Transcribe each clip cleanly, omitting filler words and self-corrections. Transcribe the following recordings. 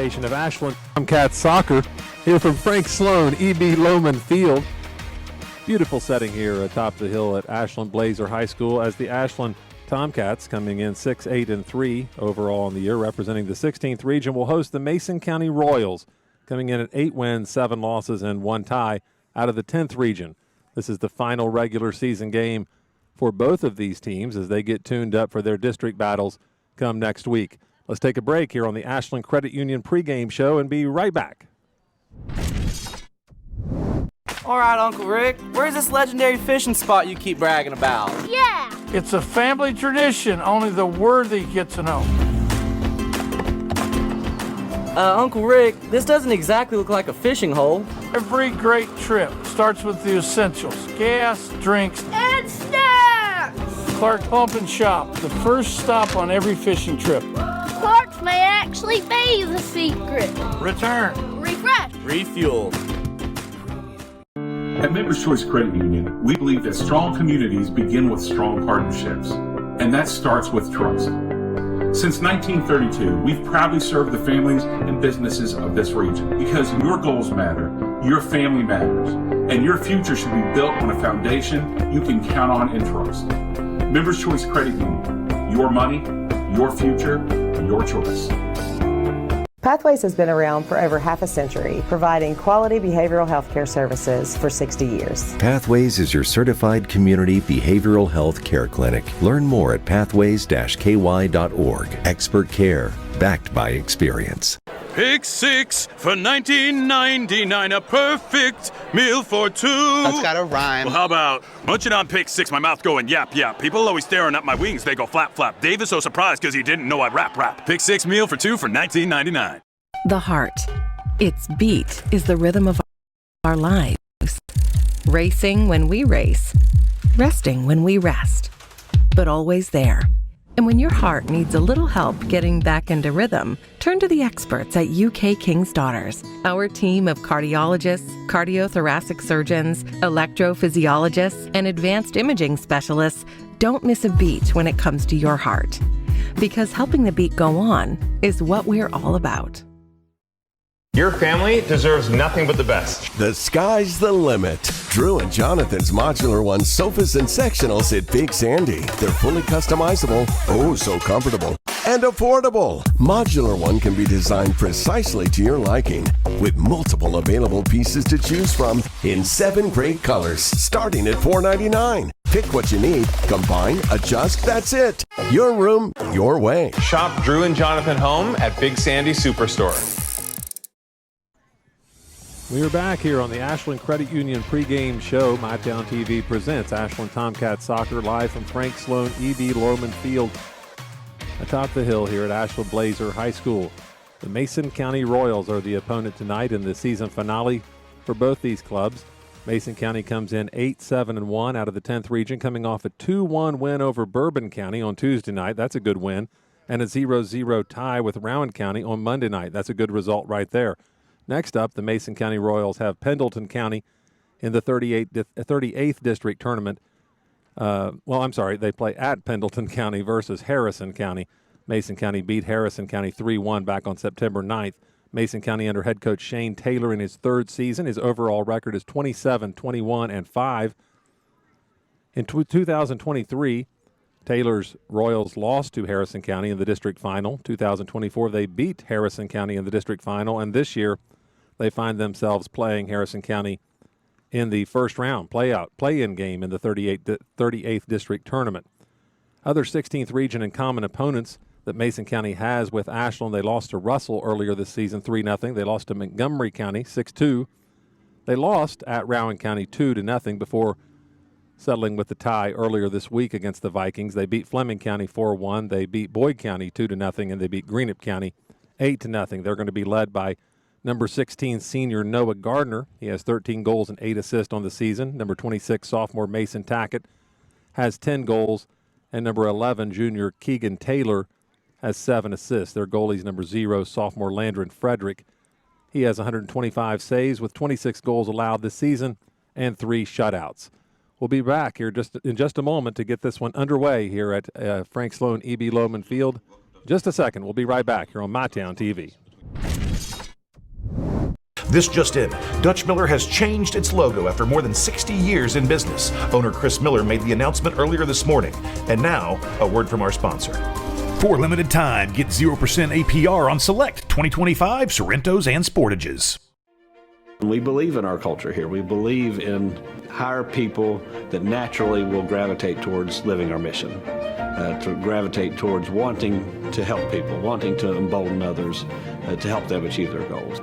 presentation of Ashland Tomcats soccer here from Frank Sloan, E.B. Lohman Field. Beautiful setting here atop the hill at Ashland Blazer High School as the Ashland Tomcats, coming in 6-8-3 overall in the year, representing the 16th region, will host the Mason County Royals, coming in at 8 wins, 7 losses, and 1 tie out of the 10th region. This is the final regular season game for both of these teams as they get tuned up for their district battles come next week. Let's take a break here on the Ashland Credit Union pregame show and be right back. All right, Uncle Rick, where's this legendary fishing spot you keep bragging about? Yeah! It's a family tradition. Only the worthy get to know. Uncle Rick, this doesn't exactly look like a fishing hole. Every great trip starts with the essentials: gas, drinks, And snacks! Clark Pump and Shop, the first stop on every fishing trip. Clark's may actually be the secret. Return. Refresh. Refuel. At Members Choice Credit Union, we believe that strong communities begin with strong partnerships, and that starts with trust. Since 1932, we've proudly served the families and businesses of this region because your goals matter, your family matters, and your future should be built on a foundation you can count on and trust. Members Choice Credit Union, your money, your future, your choice. Pathways has been around for over half a century, providing quality behavioral health care services for 60 years. Pathways is your certified community behavioral health care clinic. Learn more at pathways-ky.org. Expert care, backed by experience. Pick 6 for $19.99, a perfect meal for two. That's got a rhyme. Well, how about munching on Pick 6, my mouth going yap, yap. People always staring at my wings, they go flap, flap. Dave is so surprised because he didn't know I'd rap. Pick 6 meal for 2 for $19.99. The heart. Its beat is the rhythm of our lives. Racing when we race. Resting when we rest. But always there. And when your heart needs a little help getting back into rhythm, turn to the experts at UK King's Daughters. Our team of cardiologists, cardiothoracic surgeons, electrophysiologists, and advanced imaging specialists don't miss a beat when it comes to your heart. Because helping the beat go on is what we're all about. Your family deserves nothing but the best. The sky's the limit. Drew and Jonathan's Modular One sofas and sectionals at Big Sandy. They're fully customizable, oh so comfortable, and affordable. Modular One can be designed precisely to your liking with multiple available pieces to choose from in 7 great colors starting at $4.99. Pick what you need, combine, adjust, that's it. Your room, your way. Shop Drew and Jonathan Home at Big Sandy Superstore. We are back here on the Ashland Credit Union pregame show. MyTown TV presents Ashland Tomcats Soccer live from Frank Sloan E.B. Lohman Field atop the hill here at Ashland Blazer High School. The Mason County Royals are the opponent tonight in the season finale for both these clubs. Mason County comes in 8-7-1 out of the 10th region, coming off a 2-1 win over Bourbon County on Tuesday night. That's a good win. And a 0-0 tie with Rowan County on Monday night. That's a good result right there. Next up, the Mason County Royals have Pendleton County in the 38th District Tournament. They play at Pendleton County versus Harrison County. Mason County beat Harrison County 3-1 back on September 9th. Mason County under head coach Shane Taylor in his 3rd season. His overall record is 27-21-5. In 2023, Taylor's Royals lost to Harrison County in the district final. 2024, they beat Harrison County in the district final. And this year, they find themselves playing Harrison County in the first round play-in game in the 38th District Tournament. Other 16th region and common opponents that Mason County has with Ashland, they lost to Russell earlier this season 3-0. They lost to Montgomery County 6-2. They lost at Rowan County 2-0 before settling with the tie earlier this week against the Vikings. They beat Fleming County 4-1. They beat Boyd County 2-0, and they beat Greenup County 8-0. They're going to be led by number 16 senior Noah Gardner. He has 13 goals and 8 assists on the season. Number 26 sophomore Mason Tackett has 10 goals, and number 11 junior Keegan Taylor has 7 assists. Their goalie's number 0 sophomore Landron Frederick. He has 125 saves with 26 goals allowed this season and 3 shutouts. We'll be back here in just a moment to get this one underway here at Frank Sloan E.B. Lohman Field. Just a second. We'll be right back here on MyTown TV. This just in, Dutch Miller has changed its logo after more than 60 years in business. Owner Chris Miller made the announcement earlier this morning. And now, a word from our sponsor. For a limited time, get 0% APR on select 2025 Sorrentos and Sportages. We believe in our culture here. We believe in hire people that naturally will gravitate towards living our mission, to gravitate towards wanting to help people, wanting to embolden others, to help them achieve their goals.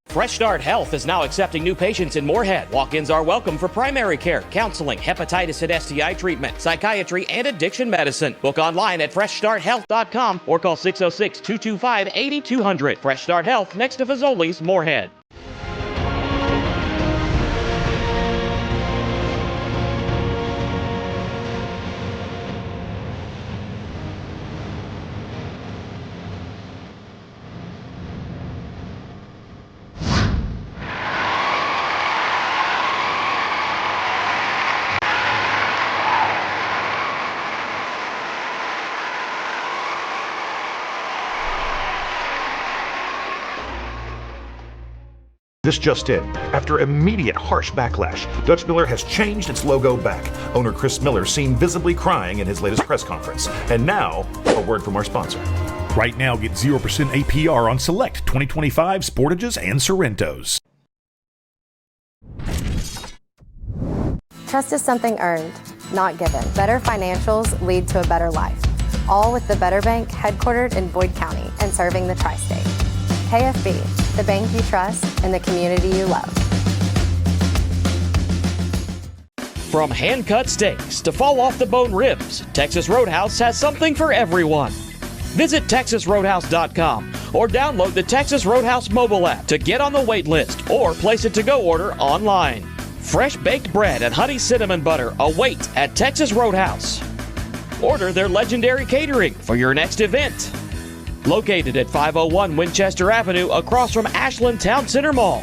Fresh Start Health is now accepting new patients in Moorhead. Walk-ins are welcome for primary care, counseling, hepatitis and STI treatment, psychiatry, and addiction medicine. Book online at freshstarthealth.com or call 606-225-8200. Fresh Start Health, next to Fazoli's, Moorhead. This just in. After immediate harsh backlash, Dutch Miller has changed its logo back. Owner Chris Miller seen visibly crying in his latest press conference. And now, a word from our sponsor. Right now, get 0% APR on select 2025 Sportages and Sorrentos. Trust is something earned, not given. Better financials lead to a better life. All with the Better Bank, headquartered in Boyd County and serving the tri-state. KFB, the bank you trust and the community you love. From hand-cut steaks to fall-off-the-bone ribs, Texas Roadhouse has something for everyone. Visit TexasRoadhouse.com or download the Texas Roadhouse mobile app to get on the wait list or place a to-go order online. Fresh baked bread and honey cinnamon butter await at Texas Roadhouse. Order their legendary catering for your next event. Located at 501 Winchester Avenue across from Ashland Town Center Mall.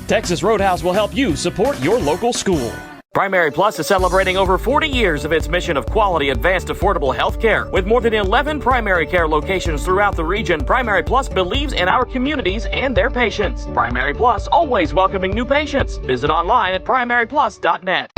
Texas Roadhouse will help you support your local school. Primary Plus is celebrating over 40 years of its mission of quality, advanced, affordable health care. With more than 11 primary care locations throughout the region, Primary Plus believes in our communities and their patients. Primary Plus, always welcoming new patients. Visit online at primaryplus.net.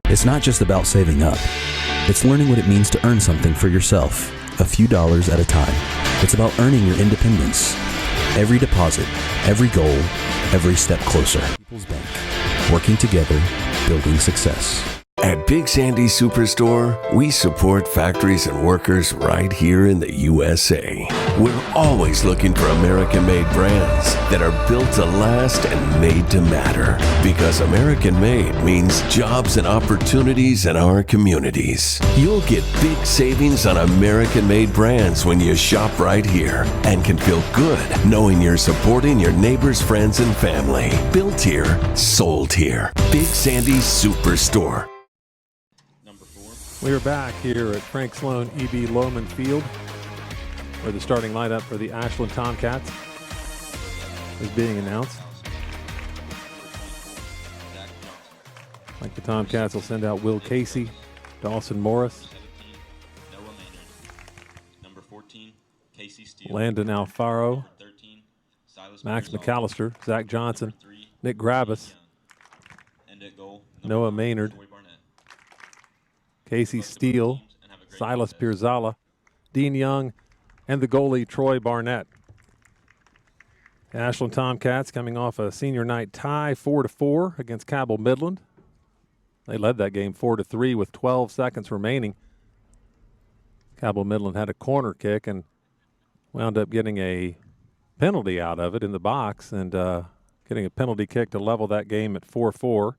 It's not just about saving up. It's learning what it means to earn something for yourself, a few dollars at a time. It's about earning your independence. Every deposit, every goal, every step closer. People's Bank. Working together, building success. At Big Sandy Superstore, we support factories and workers right here in the USA. We're always looking for American-made brands that are built to last and made to matter. Because American-made means jobs and opportunities in our communities. You'll get big savings on American-made brands when you shop right here and can feel good knowing you're supporting your neighbors, friends, and family. Built here, sold here. Big Sandy Superstore. We are back here at Frank Sloan E.B. Loman Field, where the starting lineup for the Ashland Tomcats is being announced. Like the Tomcats will send out Will Casey, Dawson Morris, Landon Alfaro, Max McAllister, Zach Johnson, Nick Grabus, Noah Maynard, Casey Steele, Silas Pirzala, Dean Young, and the goalie Troy Barnett. Ashland Tomcats coming off a senior night tie 4-4 against Cabell Midland. They led that game 4-3 with 12 seconds remaining. Cabell Midland had a corner kick and wound up getting a penalty out of it in the box and getting a penalty kick to level that game at 4-4.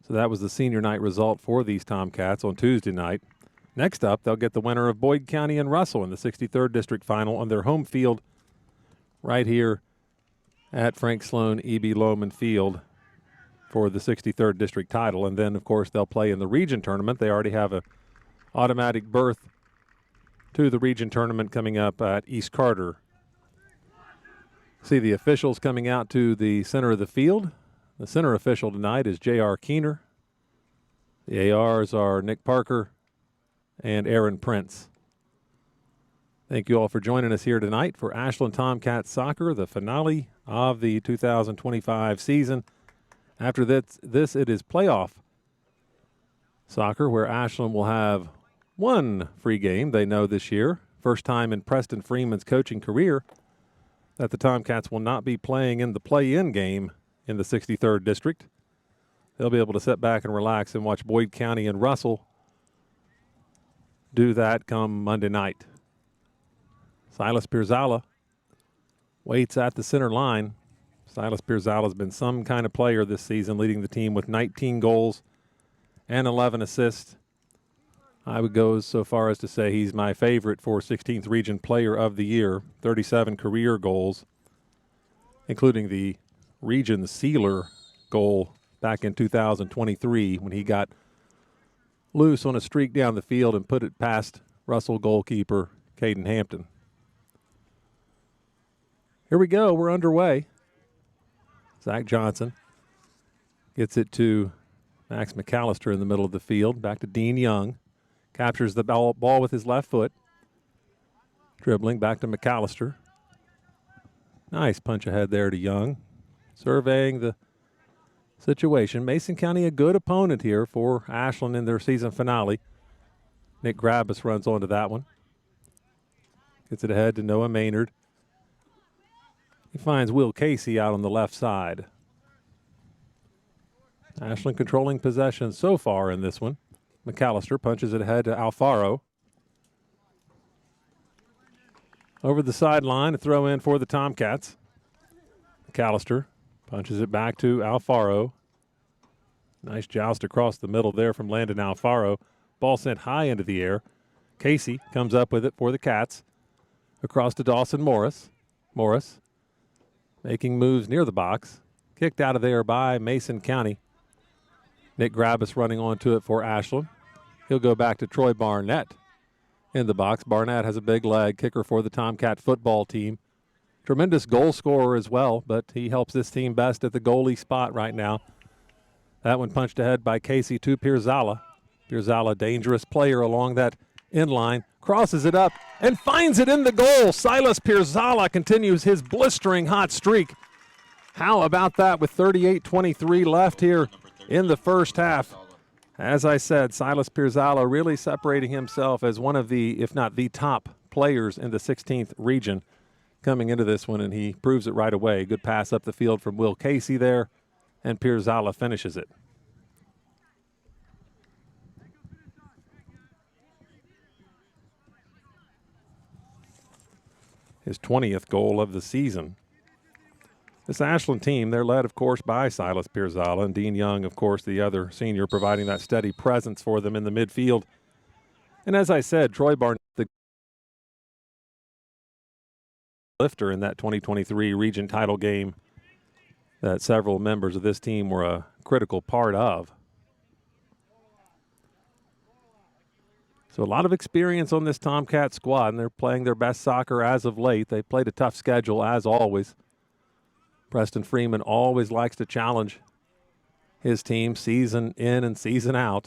So that was the senior night result for these Tomcats on Tuesday night. Next up, they'll get the winner of Boyd County and Russell in the 63rd District Final on their home field right here at Frank Sloan E.B. Loman Field for the 63rd District title. And then, of course, they'll play in the region tournament. They already have an automatic berth to the region tournament coming up at East Carter. See the officials coming out to the center of the field. The center official tonight is J.R. Keener. The ARs are Nick Parker and Aaron Prince. Thank you all for joining us here tonight for Ashland Tomcats Soccer, the finale of the 2025 season. After this it is playoff soccer, where Ashland will have one free game they know this year. First time in Preston Freeman's coaching career that the Tomcats will not be playing in the play-in game in the 63rd District. They'll be able to sit back and relax and watch Boyd County and Russell do that come Monday night. Silas Pirzala waits at the center line. Silas Pirzala has been some kind of player this season, leading the team with 19 goals and 11 assists. I would go so far as to say he's my favorite for 16th Region Player of the Year. 37 career goals, including the region sealer goal back in 2023 when he got loose on a streak down the field and put it past Russell goalkeeper Caden Hampton. Here we go. We're underway. Zach Johnson gets it to Max McAllister in the middle of the field. Back to Dean Young. Captures the ball with his left foot. Dribbling back to McAllister. Nice punch ahead there to Young. Surveying the situation. Mason County a good opponent here for Ashland in their season finale. Nick Grabus runs onto that one. Gets it ahead to Noah Maynard. He finds Will Casey out on the left side. Ashland controlling possession so far in this one. McAllister punches it ahead to Alfaro. Over the sideline, a throw in for the Tomcats. McAllister punches it back to Alfaro. Nice joust across the middle there from Landon Alfaro. Ball sent high into the air. Casey comes up with it for the Cats. Across to Dawson Morris. Morris making moves near the box. Kicked out of there by Mason County. Nick Grabus running onto it for Ashland. He'll go back to Troy Barnett in the box. Barnett has a big leg, kicker for the Tomcat football team. Tremendous goal scorer as well, but he helps this team best at the goalie spot right now. That one punched ahead by Casey to Pirzala. Pirzala, dangerous player along that end line, crosses it up and finds it in the goal. Silas Pirzala continues his blistering hot streak. How about that with 38:23 left here in the first half? As I said, Silas Pirzala really separating himself as one of the, if not the top players in the 16th region coming into this one, and he proves it right away. Good pass up the field from Will Casey there, and Pirzala finishes it. his 20th goal of the season. This Ashland team, they're led, of course, by Silas Pirzala and Dean Young, of course, the other senior, providing that steady presence for them in the midfield. And as I said, Troy Barnett, the lifter in that 2023 region title game that several members of this team were a critical part of. So a lot of experience on this Tomcat squad, and they're playing their best soccer as of late. They played a tough schedule, as always. Preston Freeman always likes to challenge his team season in and season out.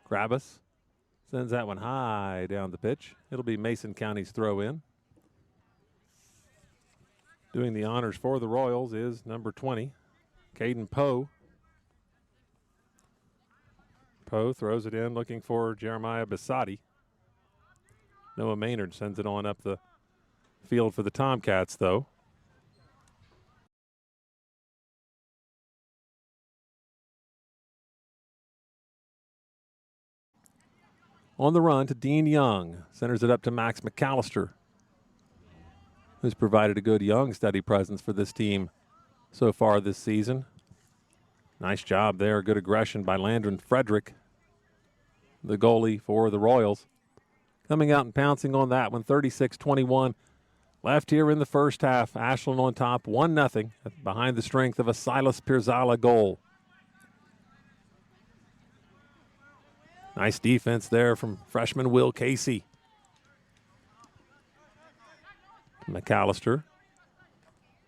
Grabus sends that one high down the pitch. It'll be Mason County's throw in. Doing the honors for the Royals is number 20, Caden Poe. Poe throws it in looking for Jeremiah Bissotti. Noah Maynard sends it on up the field for the Tomcats, though. On the run to Dean Young. Centers it up to Max McAllister, who's provided a good young, steady presence for this team so far this season. Nice job there. Good aggression by Landon Frederick, the goalie for the Royals. Coming out and pouncing on that one, 36-21. Left here in the first half. Ashland on top, 1-0, behind the strength of a Silas Pirzala goal. Nice defense there from freshman Will Casey. McAllister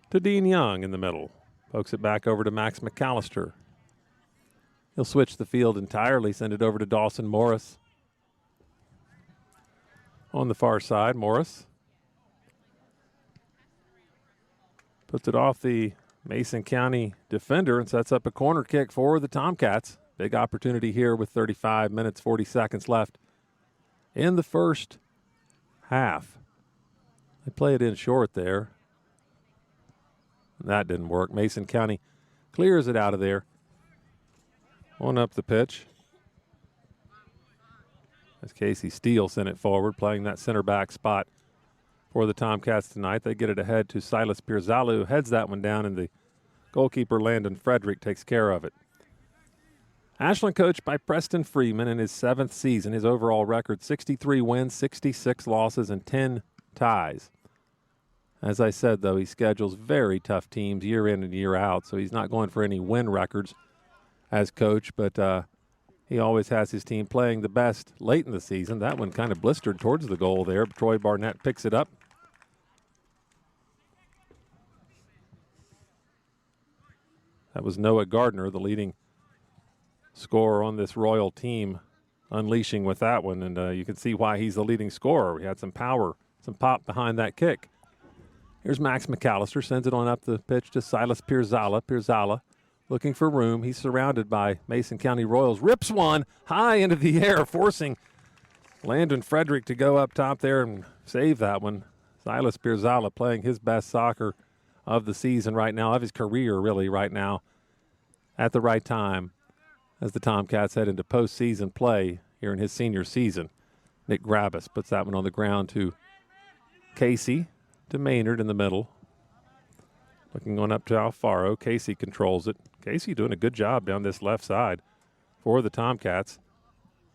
to Dean Young in the middle. Pokes it back over to Max McAllister. He'll switch the field entirely, send it over to Dawson Morris. On the far side, Morris puts it off the Mason County defender and sets up a corner kick for the Tomcats. Big opportunity here with 35 minutes, 40 seconds left in the first half. They play it in short there. That didn't work. Mason County clears it out of there. On up the pitch. As Casey Steele sent it forward, playing that center back spot for the Tomcats tonight. They get it ahead to Silas Pirzala, who heads that one down, and the goalkeeper Landon Frederick takes care of it. Ashland coached by Preston Freeman in his 7th season. His overall record, 63 wins, 66 losses, and 10 ties. As I said, though, he schedules very tough teams year in and year out, so he's not going for any win records as coach, but he always has his team playing the best late in the season. That one kind of blistered towards the goal there. Troy Barnett picks it up. That was Noah Gardner, the leading scorer on this Royal team, unleashing with that one, and you can see why he's the leading scorer. He had some power, some pop behind that kick. Here's Max McAllister, sends it on up the pitch to Silas Pirzala. Pirzala looking for room. He's surrounded by Mason County Royals. Rips one high into the air, forcing Landon Frederick to go up top there and save that one. Silas Pirzala playing his best soccer of the season right now, of his career really right now, at the right time as the Tomcats head into postseason play here in his senior season. Nick Grabus puts that one on the ground to Casey, to Maynard in the middle. Looking on up to Alfaro. Casey controls it. Casey doing a good job down this left side for the Tomcats.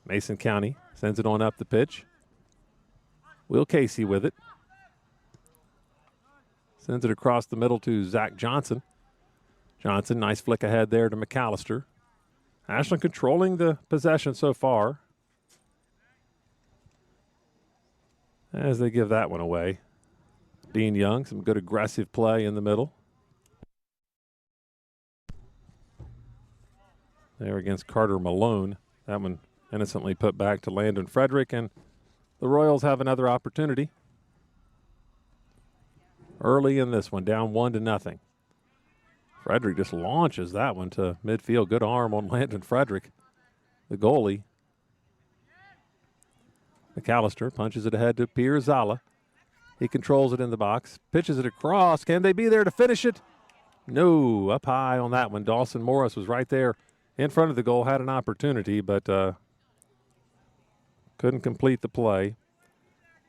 Mason County sends it on up the pitch. Will Casey with it. Sends it across the middle to Zach Johnson. Johnson, nice flick ahead there to McAllister. Ashland controlling the possession so far, as they give that one away. Dean Young, some good aggressive play in the middle. There against Carter Malone. That one innocently put back to Landon Frederick, and the Royals have another opportunity. Early in this one, down 1-0. Frederick just launches that one to midfield. Good arm on Landon Frederick, the goalie. McAllister punches it ahead to Pirzala. He controls it in the box, pitches it across. Can they be there to finish it? No, up high on that one. Dawson Morris was right there in front of the goal, had an opportunity, but couldn't complete the play.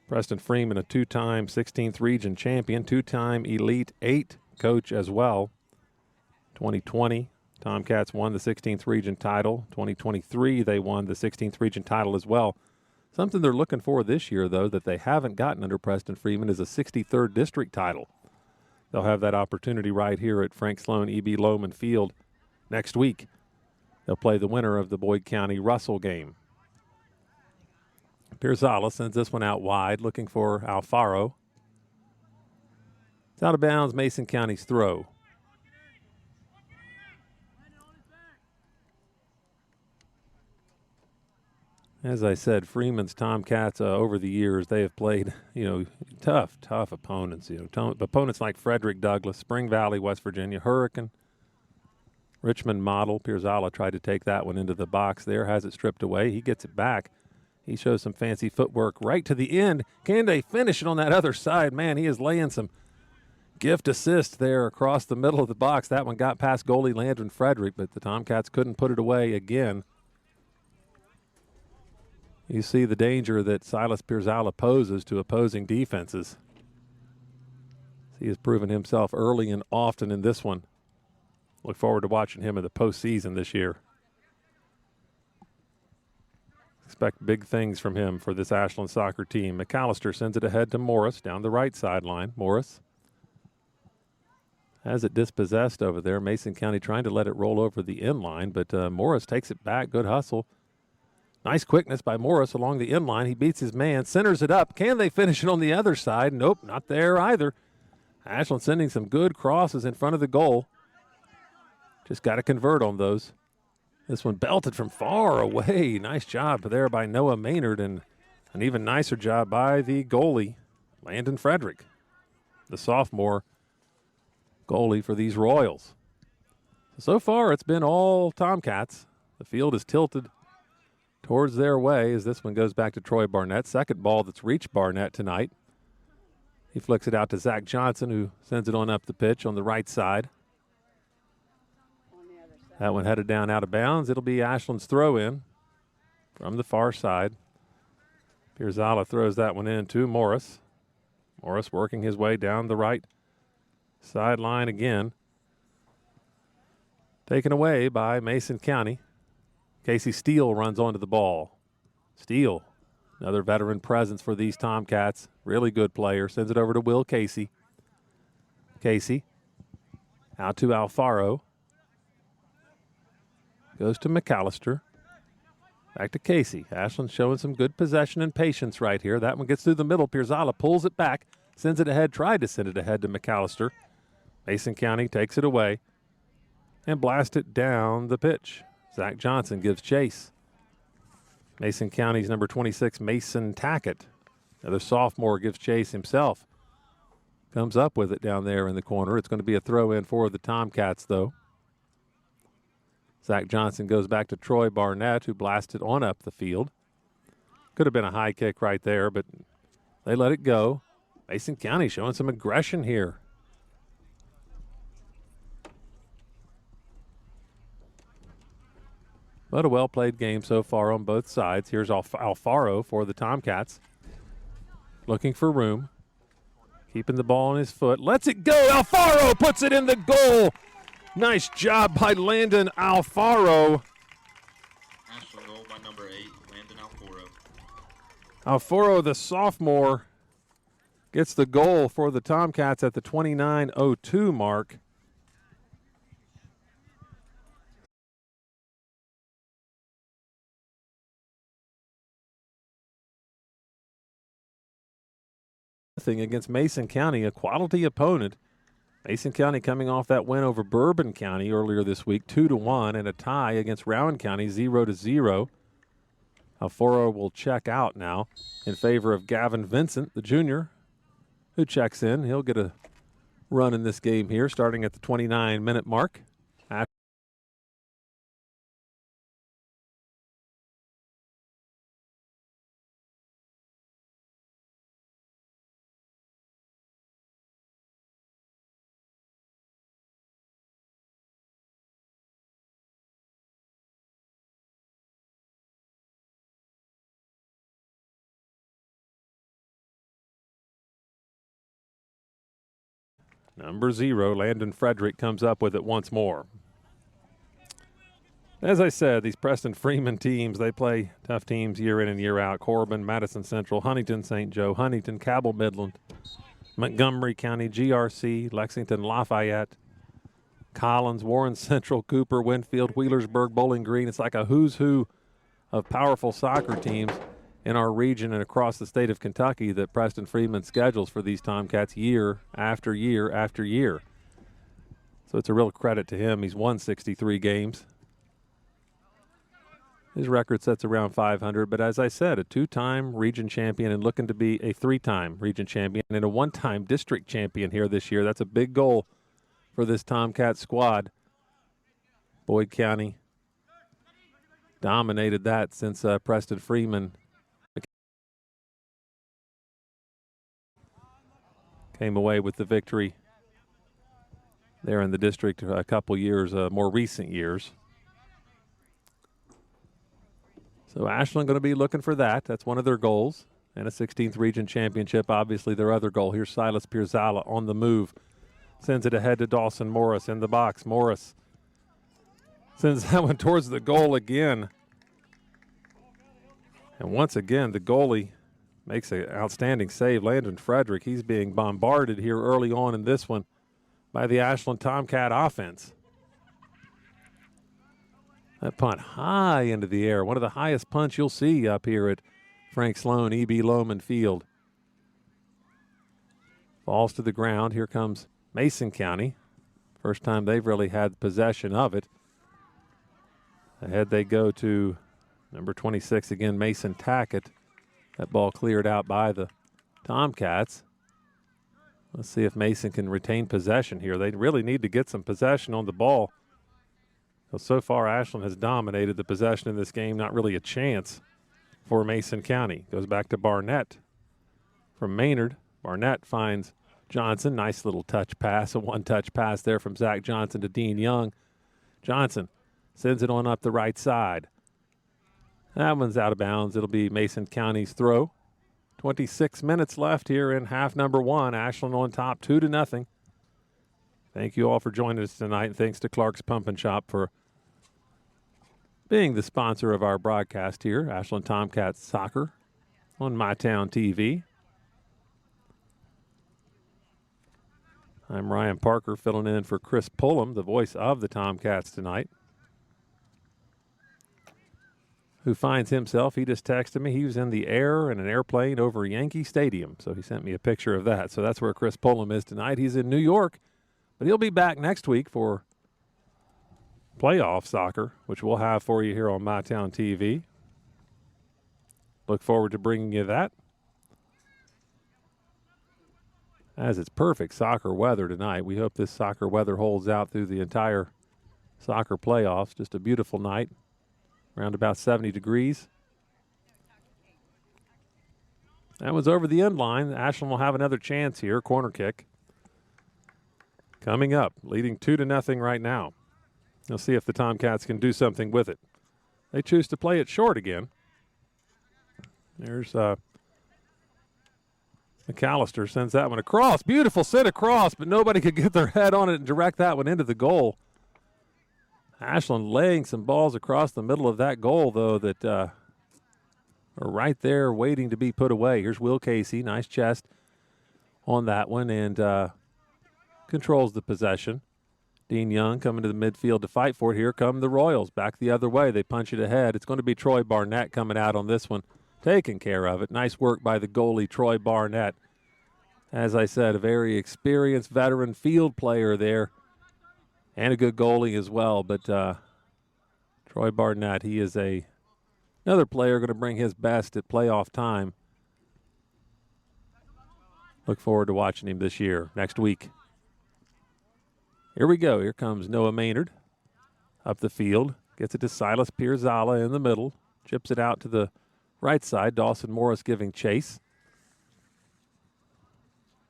Preston Freeman, a two-time 16th region champion, two-time Elite 8 coach as well. 2020, Tomcats won the 16th region title. 2023, they won the 16th region title as well. Something they're looking for this year, though, that they haven't gotten under Preston Freeman is a 63rd district title. They'll have that opportunity right here at Frank Sloan E.B. Lohman Field next week. They'll play the winner of the Boyd County Russell game. Pirzala sends this one out wide, looking for Alfaro. It's out of bounds, Mason County's throw. As I said, Freeman's Tomcats over the years, they have played, tough opponents. Opponents like Frederick Douglass, Spring Valley, West Virginia, Hurricane, Richmond Model. Pirzala tried to take that one into the box there, has it stripped away. He gets it back. He shows some fancy footwork right to the end. Can they finish it on that other side? Man, he is laying some gift assist there across the middle of the box. That one got past goalie Landon Frederick, but the Tomcats couldn't put it away again. You see the danger that Silas Pirzala poses to opposing defenses. He has proven himself early and often in this one. Look forward to watching him in the postseason this year. Expect big things from him for this Ashland soccer team. McAllister sends it ahead to Morris down the right sideline. Morris has it dispossessed over there. Mason County trying to let it roll over the inline, but Morris takes it back. Good hustle. Nice quickness by Morris along the inline. He beats his man, centers it up. Can they finish it on the other side? Nope, not there either. Ashland sending some good crosses in front of the goal. Just got to convert on those. This one belted from far away. Nice job there by Noah Maynard, and an even nicer job by the goalie, Landon Frederick, the sophomore goalie for these Royals. So far, it's been all Tomcats. The field is tilted towards their way as this one goes back to Troy Barnett. Second ball that's reached Barnett tonight. He flicks it out to Zach Johnson, who sends it on up the pitch on the right side. That one headed down out of bounds. It'll be Ashland's throw in from the far side. Pirzala throws that one in to Morris. Morris working his way down the right sideline again. Taken away by Mason County. Casey Steele runs onto the ball. Steele, another veteran presence for these Tomcats. Really good player. Sends it over to Will Casey. Casey out to Alfaro. Goes to McAllister. Back to Casey. Ashland showing some good possession and patience right here. That one gets through the middle. Pirzala pulls it back. Sends it ahead. Tried to send it ahead to McAllister. Mason County takes it away and blasts it down the pitch. Zach Johnson gives chase. Mason County's number 26, Mason Tackett. Another sophomore gives chase himself. Comes up with it down there in the corner. It's going to be a throw in for the Tomcats, though. Zach Johnson goes back to Troy Barnett, who blasted on up the field. Could have been a high kick right there, but they let it go. Mason County showing some aggression here. But a well-played game so far on both sides. Here's Alfaro for the Tomcats. Looking for room. Keeping the ball on his foot. Lets it go. Alfaro puts it in the goal. Nice job by Landon Alfaro. Ashland goal by number 8, Landon Alfaro. Alfaro, the sophomore, gets the goal for the Tomcats at the 29:02 mark. Against Mason County, a quality opponent. Mason County coming off that win over Bourbon County earlier this week, 2-1, and a tie against Rowan County, 0-0. Alfaro will check out now in favor of Gavin Vincent, the junior, who checks in. He'll get a run in this game here, starting at the 29-minute mark. Number 0, Landon Frederick comes up with it once more. As I said, these Preston Freeman teams, they play tough teams year in and year out. Corbin, Madison Central, Huntington, St. Joe, Huntington, Cabell Midland, Montgomery County, GRC, Lexington, Lafayette, Collins, Warren Central, Cooper, Winfield, Wheelersburg, Bowling Green. It's like a who's who of powerful soccer teams in our region and across the state of Kentucky that Preston Freeman schedules for these Tomcats year after year after year. So it's a real credit to him. He's won 63 games. His record sets around 500, but as I said, a 2-time region champion and looking to be a 3-time region champion and a 1-time district champion here this year. That's a big goal for this Tomcat squad. Boyd County dominated that since Preston Freeman came away with the victory there in the district a couple years, more recent years. So Ashland going to be looking for that. That's one of their goals. And a 16th region championship, obviously their other goal. Here's Silas Pirzala on the move. Sends it ahead to Dawson Morris in the box. Morris sends that one towards the goal again. And once again, the goalie makes an outstanding save. Landon Frederick, he's being bombarded here early on in this one by the Ashland Tomcat offense. That punt high into the air, one of the highest punts you'll see up here at Frank Sloan, E.B. Lohman Field. Falls to the ground. Here comes Mason County. First time they've really had possession of it. Ahead they go to number 26 again, Mason Tackett. That ball cleared out by the Tomcats. Let's see if Mason can retain possession here. They really need to get some possession on the ball. So far, Ashland has dominated the possession in this game. Not really a chance for Mason County. Goes back to Barnett from Maynard. Barnett finds Johnson. Nice little touch pass, a one-touch pass there from Zach Johnson to Dean Young. Johnson sends it on up the right side. That one's out of bounds. It'll be Mason County's throw. 26 minutes left here in half number 1. Ashland on top 2-0. Thank you all for joining us tonight, and thanks to Clark's Pump and Shop for being the sponsor of our broadcast here, Ashland Tomcats Soccer on MyTown TV. I'm Ryan Parker filling in for Chris Pullum, the voice of the Tomcats tonight, who finds himself, he just texted me, he was in the air in an airplane over Yankee Stadium. So he sent me a picture of that. So that's where Chris Pullum is tonight. He's in New York, but he'll be back next week for playoff soccer, which we'll have for you here on MyTown TV. Look forward to bringing you that. As it's perfect soccer weather tonight. We hope this soccer weather holds out through the entire soccer playoffs. Just a beautiful night. Around about 70 degrees. That was over the end line. Ashland will have another chance here. Corner kick. Coming up, leading 2-0 right now. We'll see if the Tomcats can do something with it. They choose to play it short again. There's McAllister sends that one across. Beautiful sit across, but nobody could get their head on it and direct that one into the goal. Ashland laying some balls across the middle of that goal, though, that are right there waiting to be put away. Here's Will Casey. Nice chest on that one and controls the possession. Dean Young coming to the midfield to fight for it. Here come the Royals. Back the other way. They punch it ahead. It's going to be Troy Barnett coming out on this one, taking care of it. Nice work by the goalie, Troy Barnett. As I said, a very experienced veteran field player there. And a good goalie as well, but Troy Barnett, he is another player going to bring his best at playoff time. Look forward to watching him this year, next week. Here we go. Here comes Noah Maynard up the field. Gets it to Silas Pirzala in the middle. Chips it out to the right side. Dawson Morris giving chase.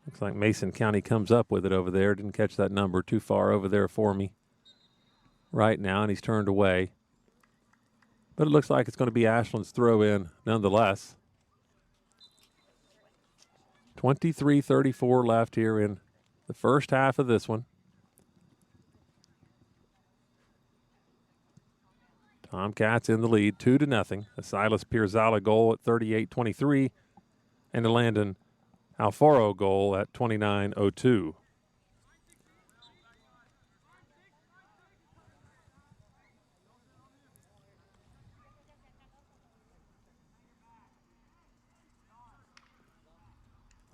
Looks like Mason County comes up with it over there. Didn't catch that number too far over there for me right now, and he's turned away. But it looks like it's going to be Ashland's throw in nonetheless. 23:34 left here in the first half of this one. Tomcats in the lead, 2-0. A Silas Pirzala goal at 38-23, and a Landon Alfaro goal at 29-02.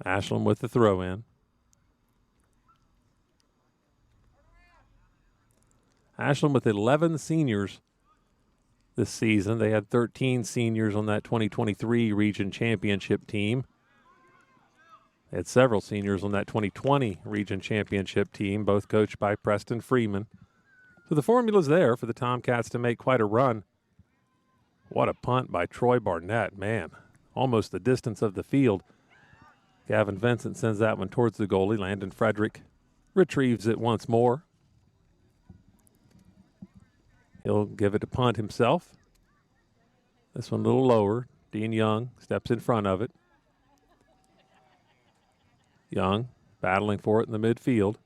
Ashland with the throw in. Ashland with 11 seniors this season. They had 13 seniors on that 2023 region championship team. They had several seniors on that 2020 region championship team, both coached by Preston Freeman. So the formula's there for the Tomcats to make quite a run. What a punt by Troy Barnett, man. Almost the distance of the field. Gavin Vincent sends that one towards the goalie. Landon Frederick retrieves it once more. He'll give it to punt himself. This one a little lower. Dean Young steps in front of it. Young battling for it in the midfield.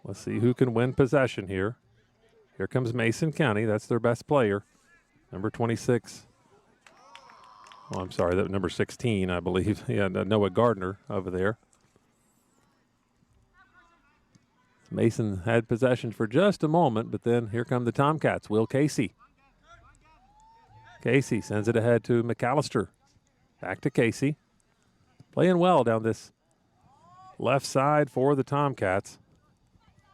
Let's see who can win possession here. Here comes Mason County. That's their best player. Number 26. Oh, I'm sorry, that number 16, I believe. Yeah, Noah Gardner over there. Mason had possession for just a moment, but then here come the Tomcats. Will Casey. Casey sends it ahead to McAllister. Back to Casey. Playing well down this left side for the Tomcats.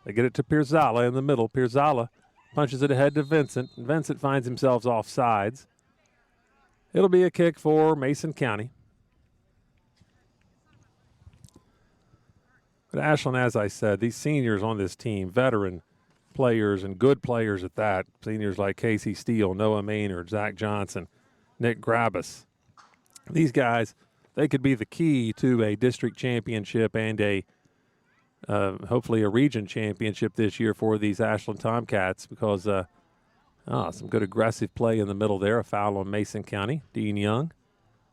They get it to Pirzala in the middle. Pirzala punches it ahead to Vincent. Vincent finds himself off sides. It'll be a kick for Mason County. But Ashland, as I said, these seniors on this team, veteran players and good players at that, seniors like Casey Steele, Noah Maynard, Zach Johnson, Nick Grabus. These guys, they could be the key to a district championship and a hopefully a region championship this year for these Ashland Tomcats because some good aggressive play in the middle there. A foul on Mason County. Dean Young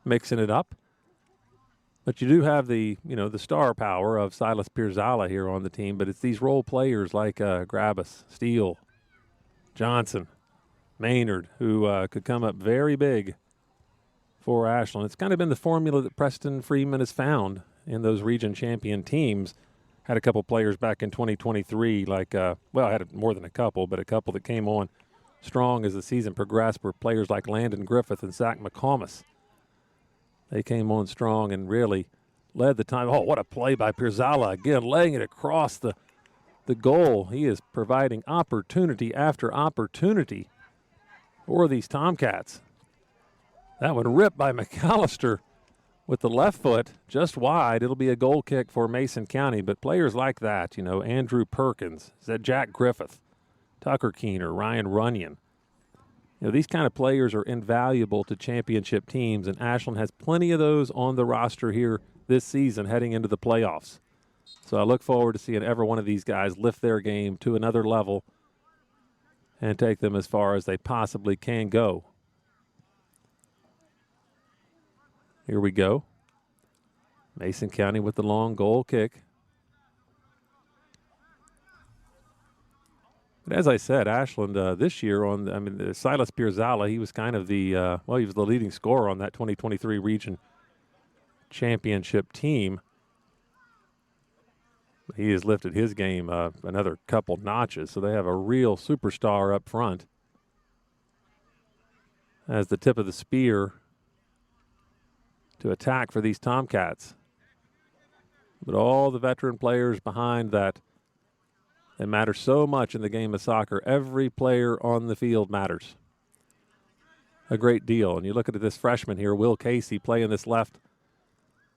mixing it up. But you do have the star power of Silas Pirzala here on the team, but it's these role players like Grabus, Steele, Johnson, Maynard, who could come up very big for Ashland. It's kind of been the formula that Preston Freeman has found in those region champion teams. Had a couple players back in 2023, I had more than a couple, but a couple that came on strong as the season progressed were players like Landon Griffith and Zach McComas. They came on strong and really led the time. Oh, what a play by Pirzala. Again, laying it across the goal. He is providing opportunity after opportunity for these Tomcats. That one ripped by McAllister with the left foot just wide. It'll be a goal kick for Mason County. But players like that, Andrew Perkins, Jack Griffith, Tucker Keener, Ryan Runyon. These kind of players are invaluable to championship teams, and Ashland has plenty of those on the roster here this season heading into the playoffs. So I look forward to seeing every one of these guys lift their game to another level and take them as far as they possibly can go. Here we go. Mason County with the long goal kick. But as I said, Ashland this year Silas Pirzala, he was kind of he was the leading scorer on that 2023 region championship team. He has lifted his game another couple notches, so they have a real superstar up front as the tip of the spear to attack for these Tomcats. But all the veteran players behind that, they matter so much in the game of soccer. Every player on the field matters a great deal. And you look at this freshman here, Will Casey, playing this left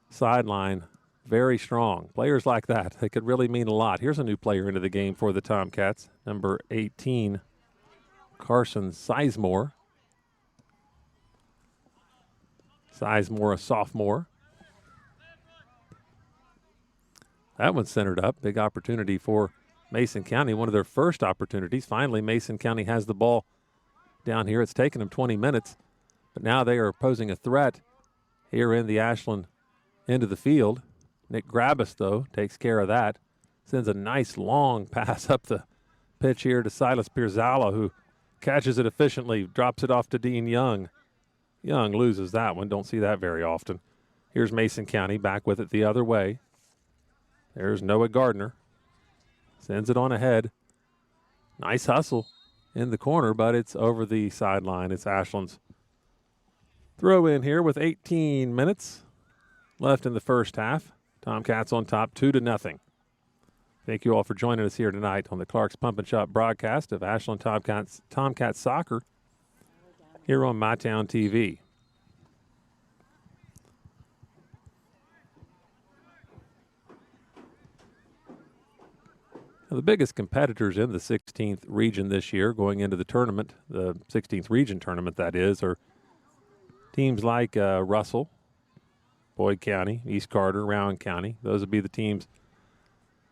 sideline, very strong. Players like that, they could really mean a lot. Here's a new player into the game for the Tomcats, number 18, Carson Sizemore. Sizemore, a sophomore. That one's centered up. Big opportunity for Mason County, one of their first opportunities. Finally, Mason County has the ball down here. It's taken them 20 minutes, but now they are posing a threat here in the Ashland end of the field. Nick Grabus, though, takes care of that. Sends a nice long pass up the pitch here to Silas Pirzala, who catches it efficiently, drops it off to Dean Young. Young loses that one. Don't see that very often. Here's Mason County back with it the other way. There's Noah Gardner. Sends it on ahead. Nice hustle in the corner, but it's over the sideline. It's Ashland's throw in here with 18 minutes left in the first half. Tomcats on top 2-0. Thank you all for joining us here tonight on the Clark's Pump and Shop broadcast of Ashland Tomcats soccer here on MyTown TV. Now, the biggest competitors in the 16th region this year going into the tournament, the 16th region tournament that is, are teams like Russell, Boyd County, East Carter, Rowan County. Those would be the teams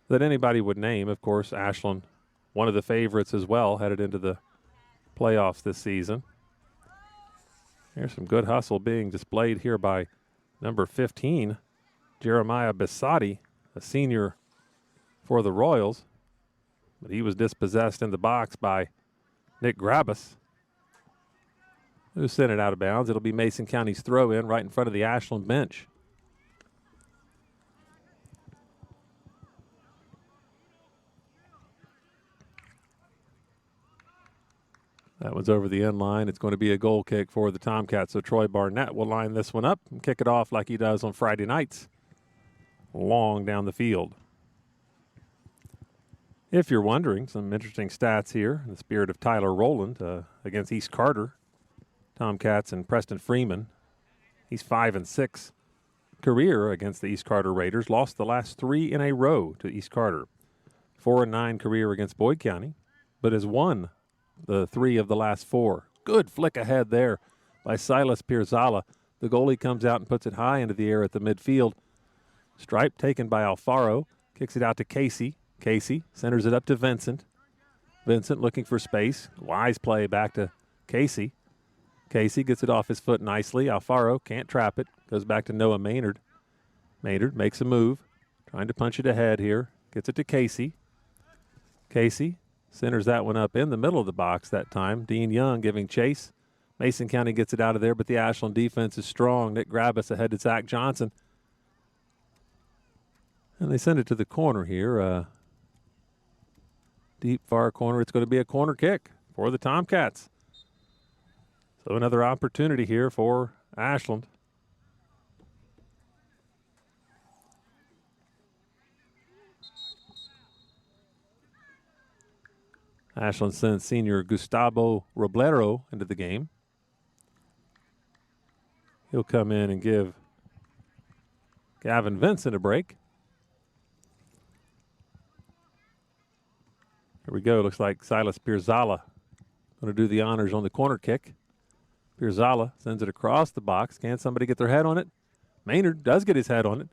that anybody would name. Of course, Ashland, one of the favorites as well, headed into the playoffs this season. There's some good hustle being displayed here by number 15, Jeremiah Bissotti, a senior for the Royals. But he was dispossessed in the box by Nick Grabus, who sent it out of bounds. It'll be Mason County's throw in right in front of the Ashland bench. That one's over the end line. It's going to be a goal kick for the Tomcats. So Troy Barnett will line this one up and kick it off like he does on Friday nights, long down the field. If you're wondering, some interesting stats here in the spirit of Tyler Rowland against East Carter. Tomcats and Preston Freeman. He's 5-6 career against the East Carter Raiders. Lost the last 3 in a row to East Carter. 4-9 career against Boyd County, but has won the 3 of the last 4. Good flick ahead there by Silas Pirzala. The goalie comes out and puts it high into the air at the midfield. Stripe taken by Alfaro. Kicks it out to Casey. Casey centers it up to Vincent. Vincent looking for space. Wise play back to Casey. Casey gets it off his foot nicely. Alfaro can't trap it. Goes back to Noah Maynard. Maynard makes a move. Trying to punch it ahead here. Gets it to Casey. Casey centers that one up in the middle of the box that time. Dean Young giving chase. Mason County gets it out of there, but the Ashland defense is strong. Nick Grabus ahead to Zach Johnson. And they send it to the corner here. Deep far corner. It's going to be a corner kick for the Tomcats. So another opportunity here for Ashland. Ashland sends senior Gustavo Roblero into the game. He'll come in and give Gavin Vincent a break. Here we go. Looks like Silas Pirzala going to do the honors on the corner kick. Pirzala sends it across the box. Can somebody get their head on it? Maynard does get his head on it.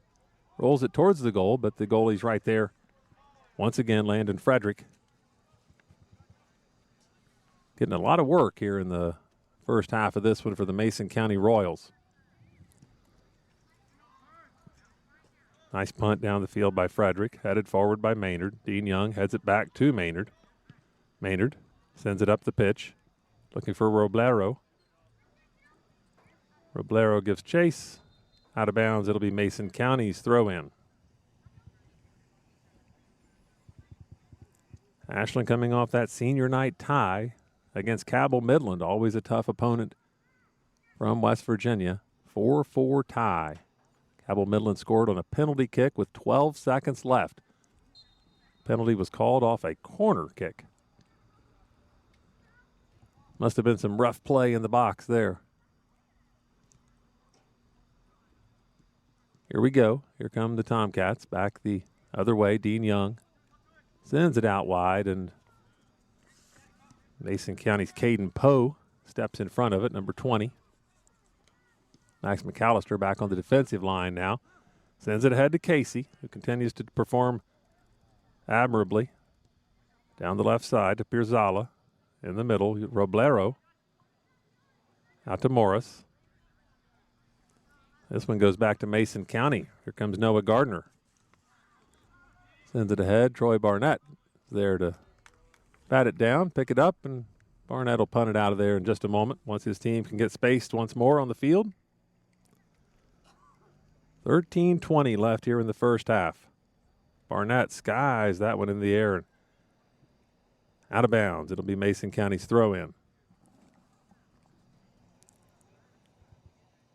Rolls it towards the goal, but the goalie's right there. Once again, Landon Frederick. Getting a lot of work here in the first half of this one for the Mason County Royals. Nice punt down the field by Frederick, headed forward by Maynard. Dean Young heads it back to Maynard. Maynard sends it up the pitch, looking for Roblero. Roblero gives chase. Out of bounds, it'll be Mason County's throw-in. Ashland coming off that senior night tie against Cabell Midland, always a tough opponent from West Virginia. 4-4 tie. Cabell Midland scored on a penalty kick with 12 seconds left. Penalty was called off a corner kick. Must have been some rough play in the box there. Here we go. Here come the Tomcats. Back the other way. Dean Young sends it out wide, and Mason County's Caden Poe steps in front of it, number 20. Max McAllister back on the defensive line now. Sends it ahead to Casey, who continues to perform admirably. Down the left side to Pirzala. In the middle, Roblero. Out to Morris. This one goes back to Mason County. Here comes Noah Gardner. Sends it ahead. Troy Barnett is there to bat it down, pick it up, and Barnett will punt it out of there in just a moment once his team can get spaced once more on the field. 13:20 left here in the first half. Barnett skies that one in the air and out of bounds. It'll be Mason County's throw in.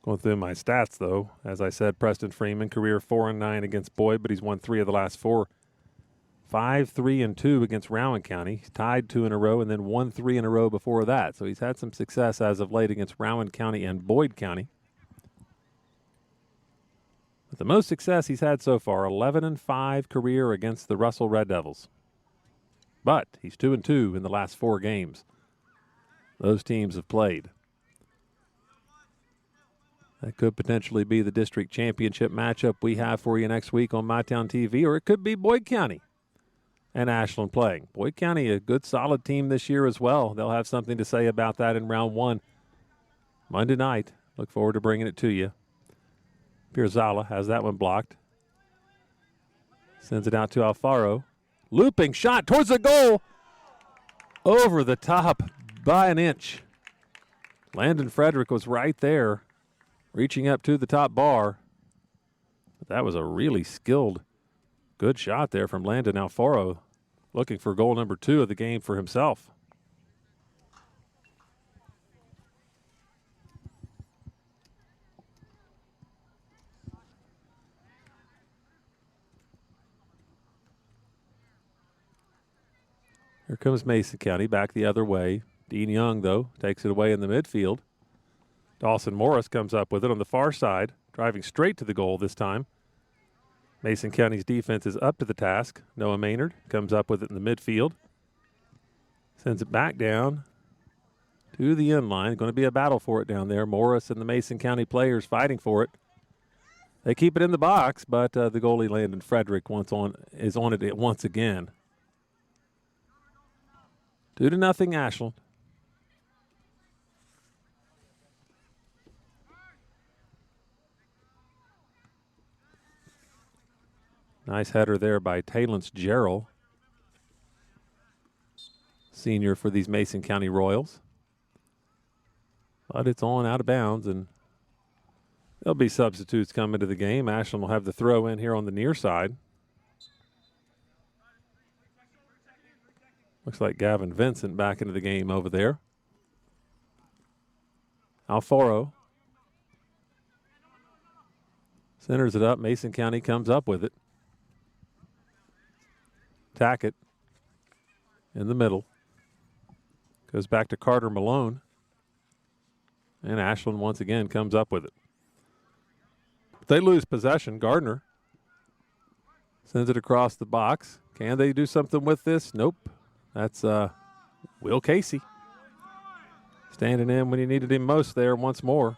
Going through my stats, though, as I said, Preston Freeman, career 4-9 against Boyd, but he's won 3 of the last 4. 5-3-2 against Rowan County. He's tied 2 in a row and then won 3 in a row before that. So he's had some success as of late against Rowan County and Boyd County. But the most success he's had so far, 11-5 career against the Russell Red Devils. But he's 2-2 in the last 4 games those teams have played. That could potentially be the district championship matchup we have for you next week on MyTown TV, or it could be Boyd County and Ashland playing. Boyd County, a good solid team this year as well. They'll have something to say about that in round 1 Monday night. Look forward to bringing it to you. Pirzala has that one blocked. Sends it out to Alfaro. Looping shot towards the goal. Over the top by an inch. Landon Frederick was right there, reaching up to the top bar. But that was a really skilled, good shot there from Landon Alfaro, looking for goal number 2 of the game for himself. Here comes Mason County back the other way. Dean Young, though, takes it away in the midfield. Dawson Morris comes up with it on the far side, driving straight to the goal this time. Mason County's defense is up to the task. Noah Maynard comes up with it in the midfield. Sends it back down to the end line. Going to be a battle for it down there. Morris and the Mason County players fighting for it. They keep it in the box, but the goalie Landon Frederick is on it once again. 2-0 Ashland. Nice header there by Talence Gerald, senior for these Mason County Royals. But it's on out of bounds, and there'll be substitutes coming to the game. Ashland will have the throw in here on the near side. Looks like Gavin Vincent back into the game over there. Alfaro centers it up. Mason County comes up with it. Tackett in the middle. Goes back to Carter Malone. And Ashland once again comes up with it. They lose possession. Gardner sends it across the box. Can they do something with this? Nope. That's Will Casey standing in when he needed him most there once more.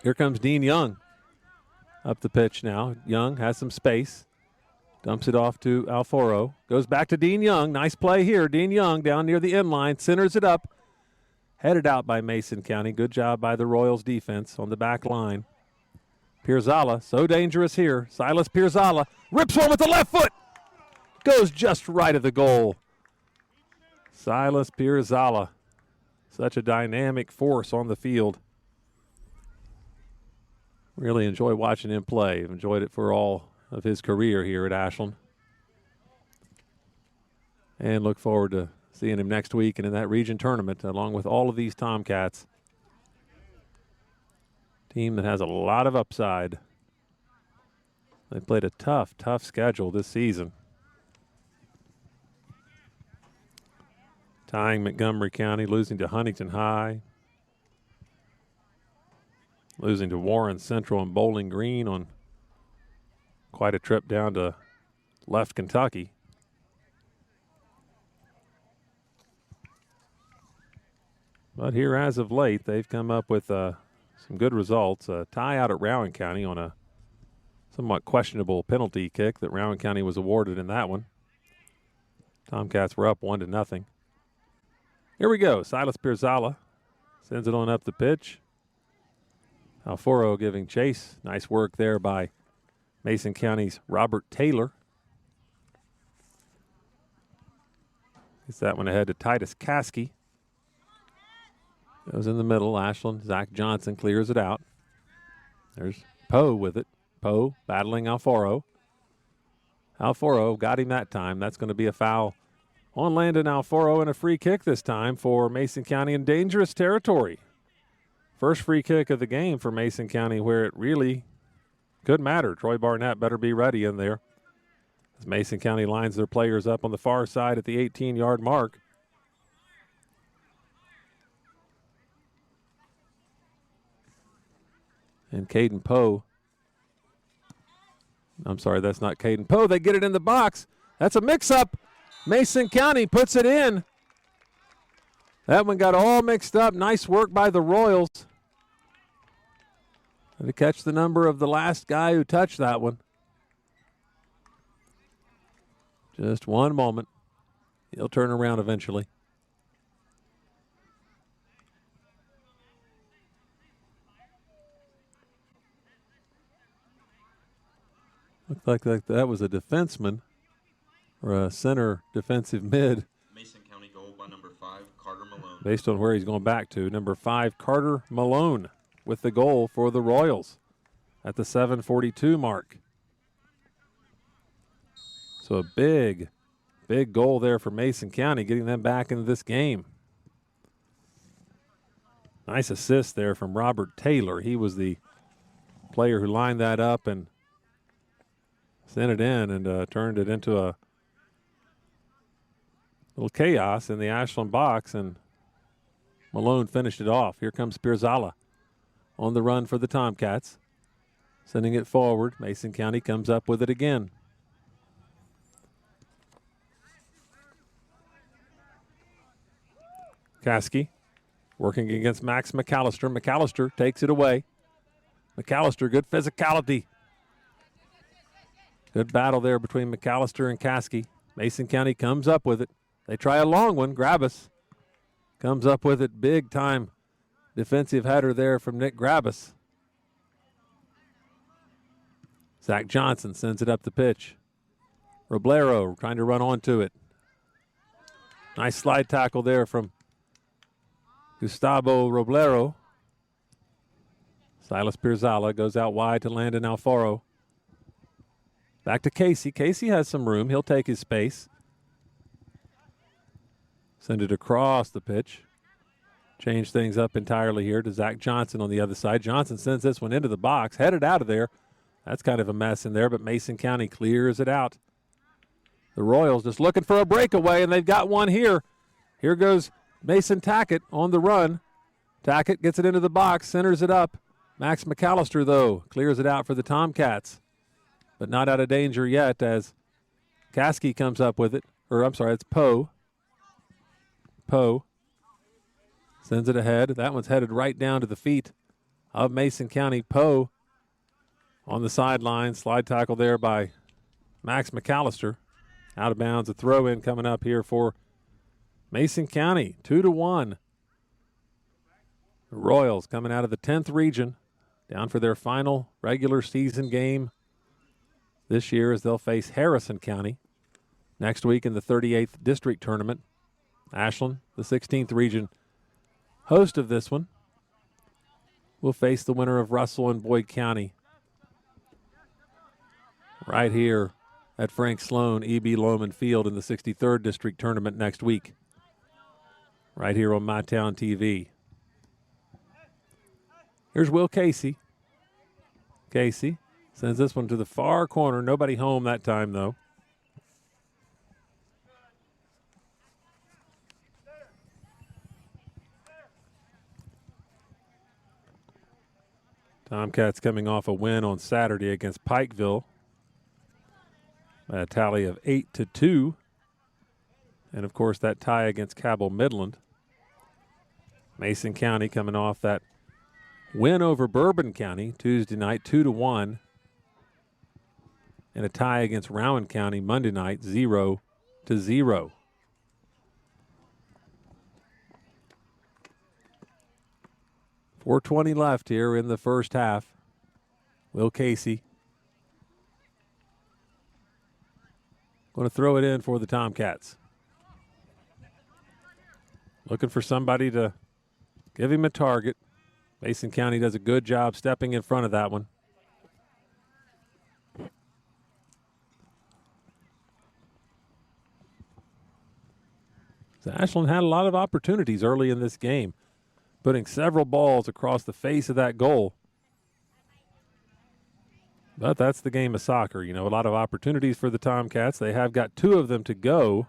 Here comes Dean Young up the pitch now. Young has some space. Dumps it off to Alfaro. Goes back to Dean Young. Nice play here. Dean Young down near the end line. Centers it up. Headed out by Mason County. Good job by the Royals defense on the back line. Pirzala, so dangerous here. Silas Pirzala rips one with the left foot. Goes just right of the goal. Silas Pirzala, such a dynamic force on the field. Really enjoy watching him play. I've enjoyed it for all of his career here at Ashland. And look forward to seeing him next week and in that region tournament along with all of these Tomcats. Team that has a lot of upside. They played a tough schedule this season. Tying Montgomery County, losing to Huntington High, losing to Warren Central and Bowling Green on quite a trip down to left Kentucky. But here as of late, they've come up with some good results. A tie out at Rowan County on a somewhat questionable penalty kick that Rowan County was awarded in that one. Tomcats were up 1-0. Here we go. Silas Pirzala sends it on up the pitch. Alfaro giving chase. Nice work there by Mason County's Robert Taylor. Gets that one ahead to Titus Caskey. Goes in the middle. Ashland, Zach Johnson clears it out. There's Poe with it. Poe battling Alfaro. Alfaro got him that time. That's going to be a foul on Landon Alfaro and a free kick this time for Mason County in dangerous territory. First free kick of the game for Mason County where it really could matter. Troy Barnett better be ready in there as Mason County lines their players up on the far side at the 18-yard mark. And Caden Poe. I'm sorry, that's not Caden Poe. They get it in the box. That's a mix-up. Mason County puts it in. That one got all mixed up. Nice work by the Royals. And to catch the number of the last guy who touched that one. Just one moment. He'll turn around eventually. Looked like that was a defenseman or a center defensive mid. Mason County goal by number 5, Carter Malone. Based on where he's going back to. Number 5, Carter Malone with the goal for the Royals at the 7:42 mark. So a big goal there for Mason County, getting them back into this game. Nice assist there from Robert Taylor. He was the player who lined that up and sent it in and turned it into a little chaos in the Ashland box, and Malone finished it off. Here comes Pirzala on the run for the Tomcats, sending it forward. Mason County comes up with it again. Caskey working against Max McAllister. McAllister takes it away. McAllister, good physicality. Good battle there between McAllister and Caskey. Mason County comes up with it. They try a long one. Grabus comes up with it. Big time defensive header there from Nick Grabus. Zach Johnson sends it up the pitch. Roblero trying to run onto it. Nice slide tackle there from Gustavo Roblero. Silas Pirzala goes out wide to Landon Alfaro. Back to Casey. Casey has some room. He'll take his space. Send it across the pitch. Change things up entirely here to Zach Johnson on the other side. Johnson sends this one into the box, headed out of there. That's kind of a mess in there, but Mason County clears it out. The Royals just looking for a breakaway, and they've got one here. Here goes Mason Tackett on the run. Tackett gets it into the box, centers it up. Max McAllister, though, clears it out for the Tomcats. But not out of danger yet as Caskey comes up with it. Or, I'm sorry, it's Poe. Poe sends it ahead. That one's headed right down to the feet of Mason County. Poe on the sideline. Slide tackle there by Max McAllister. Out of bounds. A throw-in coming up here for Mason County. 2-1. The Royals coming out of the 10th region down for their final regular season game this year as they'll face Harrison County next week in the 38th district tournament. Ashland, the 16th region host of this one, will face the winner of Russell and Boyd County right here at Frank Sloan E.B. Lohman Field in the 63rd district tournament next week, right here on MyTown TV. Here's Will Casey. Casey sends this one to the far corner. Nobody home that time, though. Tomcats coming off a win on Saturday against Pikeville by a tally of 8-2. And, of course, that tie against Cabell Midland. Mason County coming off that win over Bourbon County Tuesday night, 2-1. And a tie against Rowan County Monday night, 0-0. 4:20 left here in the first half. Will Casey going to throw it in for the Tomcats. Looking for somebody to give him a target. Mason County does a good job stepping in front of that one. So Ashland had a lot of opportunities early in this game, putting several balls across the face of that goal. But that's the game of soccer. You know, a lot of opportunities for the Tomcats. They have got 2 of them to go,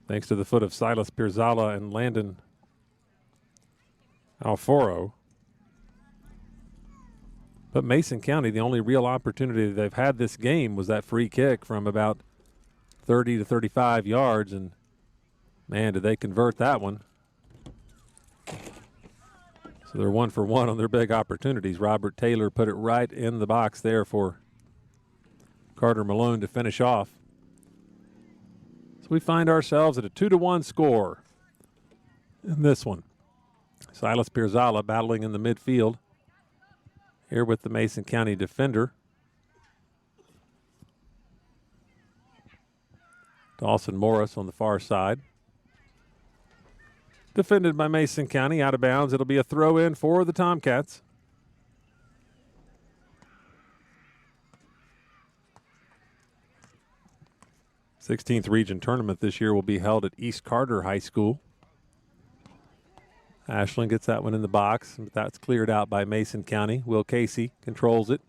thanks to the foot of Silas Pirzala and Landon Alfaro. But Mason County, the only real opportunity they've had this game was that free kick from about 30 to 35 yards, and man, did they convert that one. So they're 1 for 1 on their big opportunities. Robert Taylor put it right in the box there for Carter Malone to finish off. So we find ourselves at a 2-1 score in this one. Silas Pirzala battling in the midfield here with the Mason County defender. Dawson Morris on the far side. Defended by Mason County, out of bounds. It'll be a throw in for the Tomcats. The 16th region tournament this year will be held at East Carter High School. Ashland gets that one in the box, but that's cleared out by Mason County. Will Casey controls it.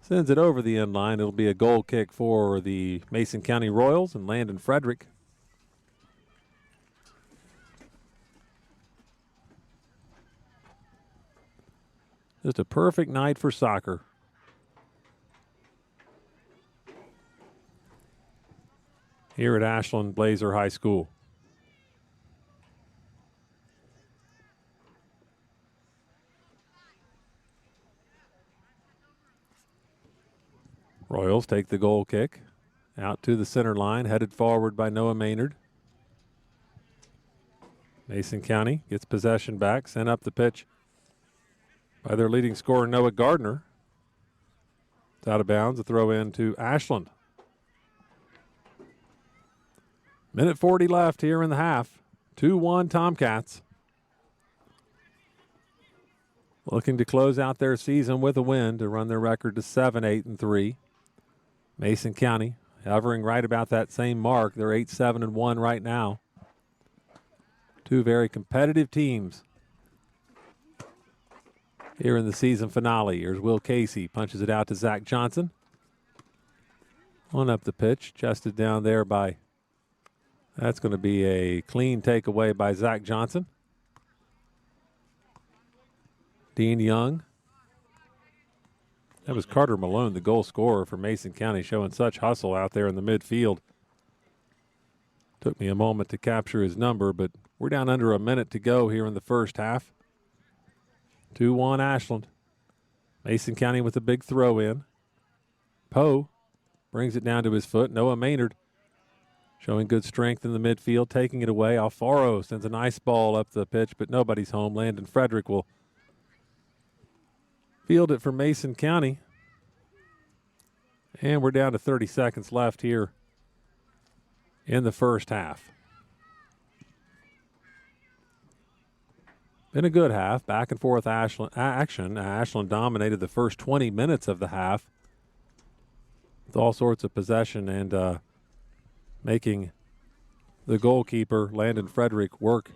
Sends it over the end line. It'll be a goal kick for the Mason County Royals and Landon Frederick. Just a perfect night for soccer. Here at Ashland Blazer High School. Royals take the goal kick out to the center line, headed forward by Noah Maynard. Mason County gets possession back, sent up the pitch by their leading scorer, Noah Gardner. It's out of bounds, a throw in to Ashland. Minute 40 left here in the half. 2-1 Tomcats. Looking to close out their season with a win to run their record to 7-8-3. Mason County hovering right about that same mark. They're 8-7-1 right now. 2 very competitive teams here in the season finale. Here's Will Casey, punches it out to Zach Johnson. On up the pitch, chested down there by, that's going to be a clean takeaway by Zach Johnson. Dean Young. That was Carter Malone, the goal scorer for Mason County, showing such hustle out there in the midfield. Took me a moment to capture his number, but we're down under a minute to go here in the first half. 2-1 Ashland. Mason County with a big throw in. Poe brings it down to his foot. Noah Maynard showing good strength in the midfield, taking it away. Alfaro sends a nice ball up the pitch, but nobody's home. Landon Frederick will field it for Mason County. And we're down to 30 seconds left here in the first half. Been a good half, back and forth action. Ashland dominated the first 20 minutes of the half with all sorts of possession and making the goalkeeper, Landon Frederick, work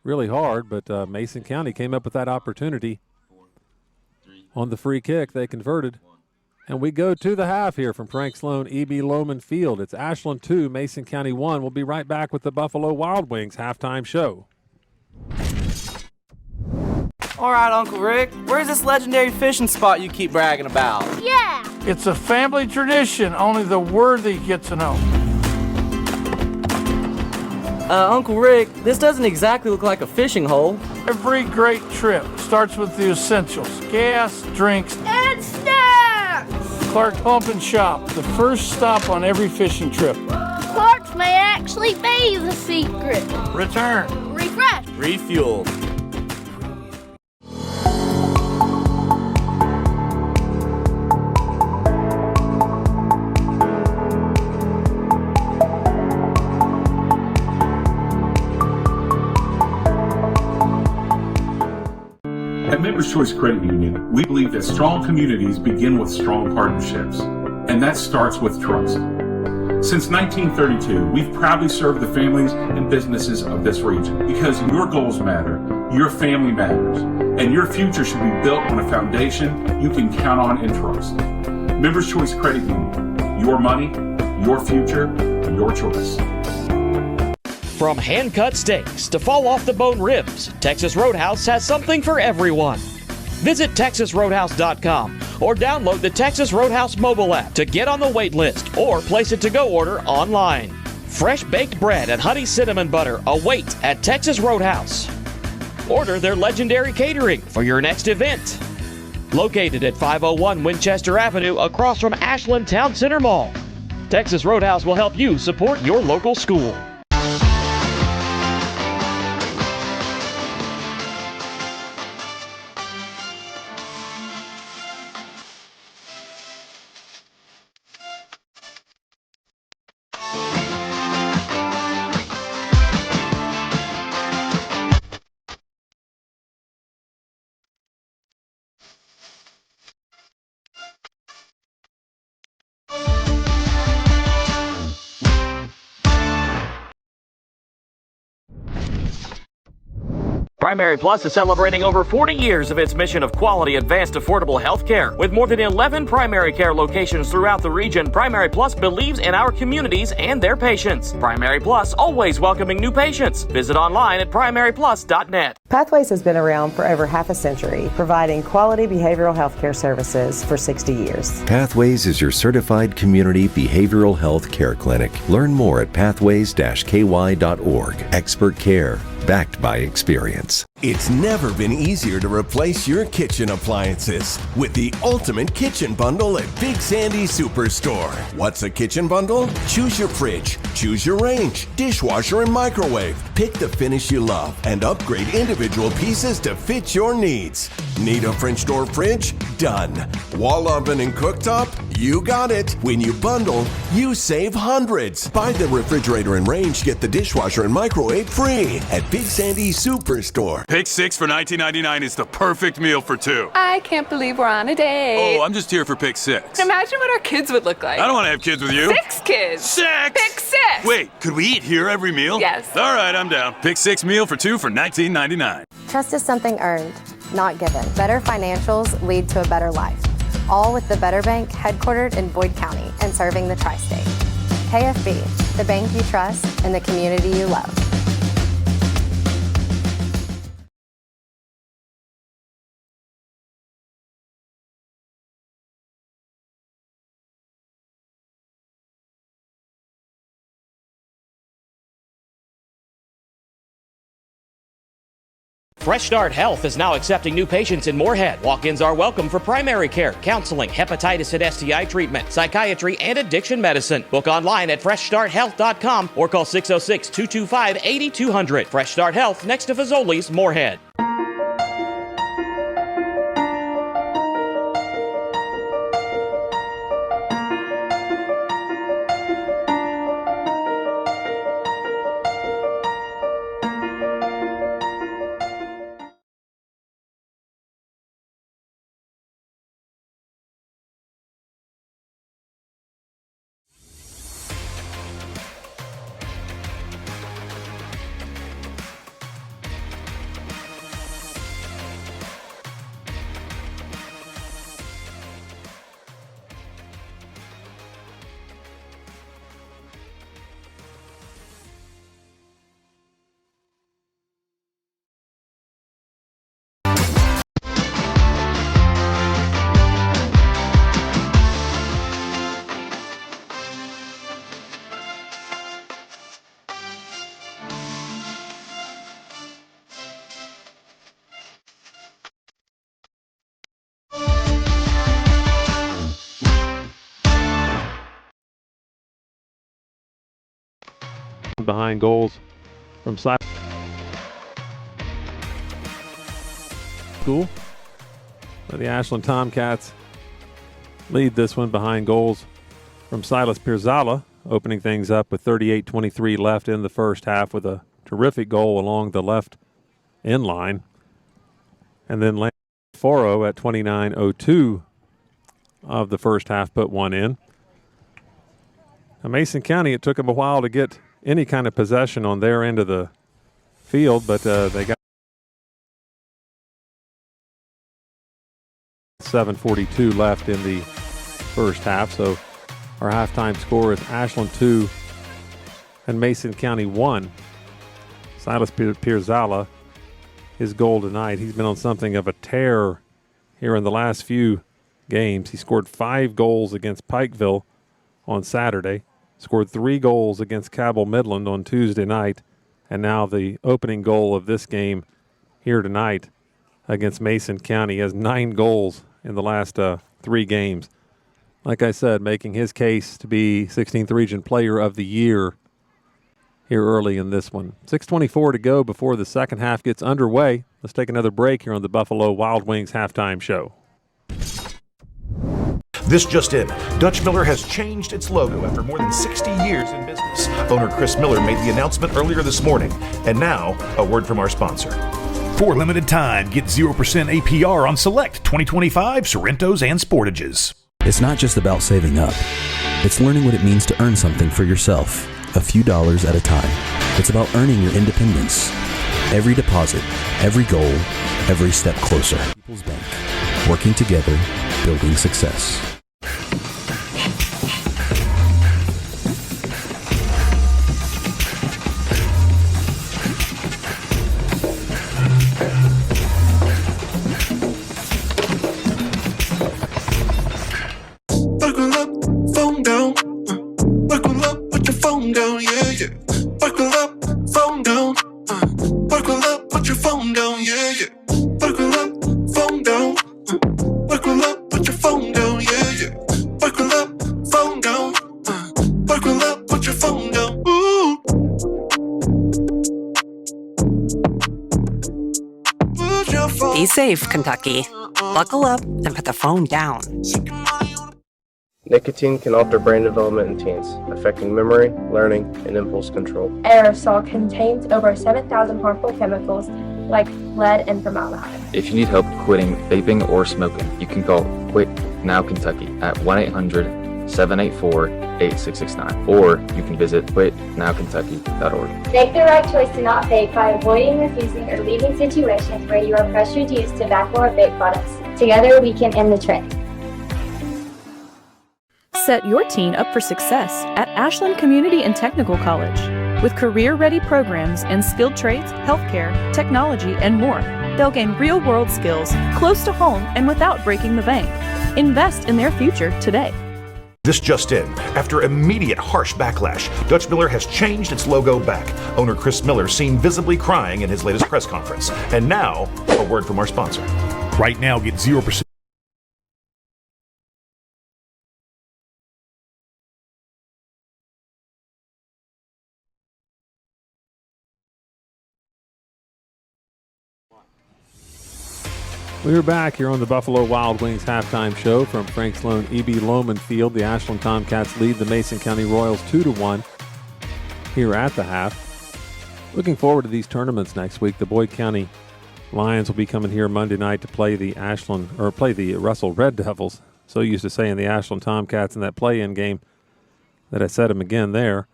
really hard, but Mason County came up with that opportunity on the free kick. They converted, and we go to the half here from Frank Sloan E.B. Lohman Field. It's Ashland 2, Mason County 1. We'll be right back with the Buffalo Wild Wings halftime show. All right, Uncle Rick, where's this legendary fishing spot you keep bragging about? Yeah! It's a family tradition. Only the worthy get to know. Uncle Rick, this doesn't exactly look like a fishing hole. Every great trip starts with the essentials: gas, drinks, And snacks! Clark Pump and Shop, the first stop on every fishing trip. Clark's may actually be the secret. Return. Refresh. Refuel. Choice Credit Union, we believe that strong communities begin with strong partnerships, and that starts with trust. Since 1932, we've proudly served the families and businesses of this region because your goals matter, your family matters, and your future should be built on a foundation you can count on and trust. Members Choice Credit Union, your money, your future, your choice. From hand-cut steaks to fall-off-the-bone ribs, Texas Roadhouse has something for everyone. Visit TexasRoadhouse.com or download the Texas Roadhouse mobile app to get on the wait list or place a to-go order online. Fresh baked bread and honey cinnamon butter await at Texas Roadhouse. Order their legendary catering for your next event. Located at 501 Winchester Avenue across from Ashland Town Center Mall, Texas Roadhouse will help you support your local school. Primary Plus is celebrating over 40 years of its mission of quality, advanced, affordable health care. With more than 11 primary care locations throughout the region, Primary Plus believes in our communities and their patients. Primary Plus, always welcoming new patients. Visit online at primaryplus.net. Pathways has been around for over half a century, providing quality behavioral health care services for 60 years. Pathways is your certified community behavioral health care clinic. Learn more at pathways-ky.org. Expert care, backed by experience. It's never been easier to replace your kitchen appliances with the ultimate kitchen bundle at Big Sandy Superstore. What's a kitchen bundle? Choose your fridge, choose your range, dishwasher, and microwave. Pick the finish you love and upgrade individual pieces to fit your needs. Need a French door fridge? Done. Wall oven and cooktop? You got it. When you bundle, you save hundreds. Buy the refrigerator and range, get the dishwasher and microwave free at Big Sandy Superstore. Pick 6 for $19.99 is the perfect meal for two. I can't believe we're on a date. Oh, I'm just here for pick 6. Imagine what our kids would look like. I don't want to have kids with you. 6 kids. 6! Pick 6! Wait, could we eat here every meal? Yes. All right, I'm down. Pick 6 meal for two for $19.99. Trust is something earned, not given. Better financials lead to a better life. All with the Better Bank, headquartered in Boyd County and serving the tri-state. KFB, the bank you trust and the community you love. Fresh Start Health is now accepting new patients in Moorhead. Walk-ins are welcome for primary care, counseling, hepatitis and STI treatment, psychiatry, and addiction medicine. Book online at freshstarthealth.com or call 606-225-8200. Fresh Start Health, next to Fazoli's, Moorhead. Behind goals from side school. The Ashland Tomcats lead this one behind goals from Silas Pirzala, opening things up with 38-23 left in the first half with a terrific goal along the left end line. And then Foro at 29:02 of the first half put one in. Now Mason County, it took them a while to get any kind of possession on their end of the field, but they got 7:42 left in the first half. So our halftime score is Ashland 2 and Mason County 1. Silas Pirzala, his goal tonight. He's been on something of a tear here in the last few games. He scored 5 goals against Pikeville on Saturday, scored 3 goals against Cabell Midland on Tuesday night, and now the opening goal of this game here tonight against Mason County. He has 9 goals in the last 3 games. Like I said, making his case to be 16th Region Player of the Year here early in this one. 6:24 to go before the second half gets underway. Let's take another break here on the Buffalo Wild Wings halftime show. This just in. Dutch Miller has changed its logo after more than 60 years in business. Owner Chris Miller made the announcement earlier this morning. And now, a word from our sponsor. For a limited time, get 0% APR on select 2025 Sorrentos and Sportages. It's not just about saving up. It's learning what it means to earn something for yourself, a few dollars at a time. It's about earning your independence. Every deposit, every goal, every step closer. People's Bank. Working together, building success. Buckle up, phone down. Buckle up, put your phone down, yeah, yeah. Buckle up, phone down. Buckle up, put your phone down, yeah, yeah. Buckle up, phone down. Buckle up, put your phone down, yeah, yeah. Buckle up, phone down. Buckle up, put your phone down. Ooh. Put your phone. Be safe, Kentucky. Buckle up and put the phone down. Nicotine can alter brain development in teens, affecting memory, learning, and impulse control. Aerosol contains over 7,000 harmful chemicals like lead and formaldehyde. If you need help quitting vaping or smoking, you can call Quit Now Kentucky at 1-800-784-8669, or you can visit quitnowkentucky.org. Make the right choice to not vape by avoiding, refusing, or leaving situations where you are pressured to use tobacco or vape products. Together, we can end the trend. Set your teen up for success at Ashland Community and Technical College. With career-ready programs in skilled trades, healthcare, technology, and more, they'll gain real-world skills close to home and without breaking the bank. Invest in their future today. This just in. After immediate harsh backlash, Dutch Miller has changed its logo back. Owner Chris Miller seen visibly crying in his latest press conference. And now, a word from our sponsor. Right now, get 0%. We are back here on the Buffalo Wild Wings halftime show from Frank Sloan E.B. Lohman Field. The Ashland Tomcats lead the Mason County Royals 2-1 here at the half. Looking forward to these tournaments next week. The Boyd County Lions will be coming here Monday night to play the Russell Red Devils. So used to saying the Ashland Tomcats in that play-in game that I said them again there.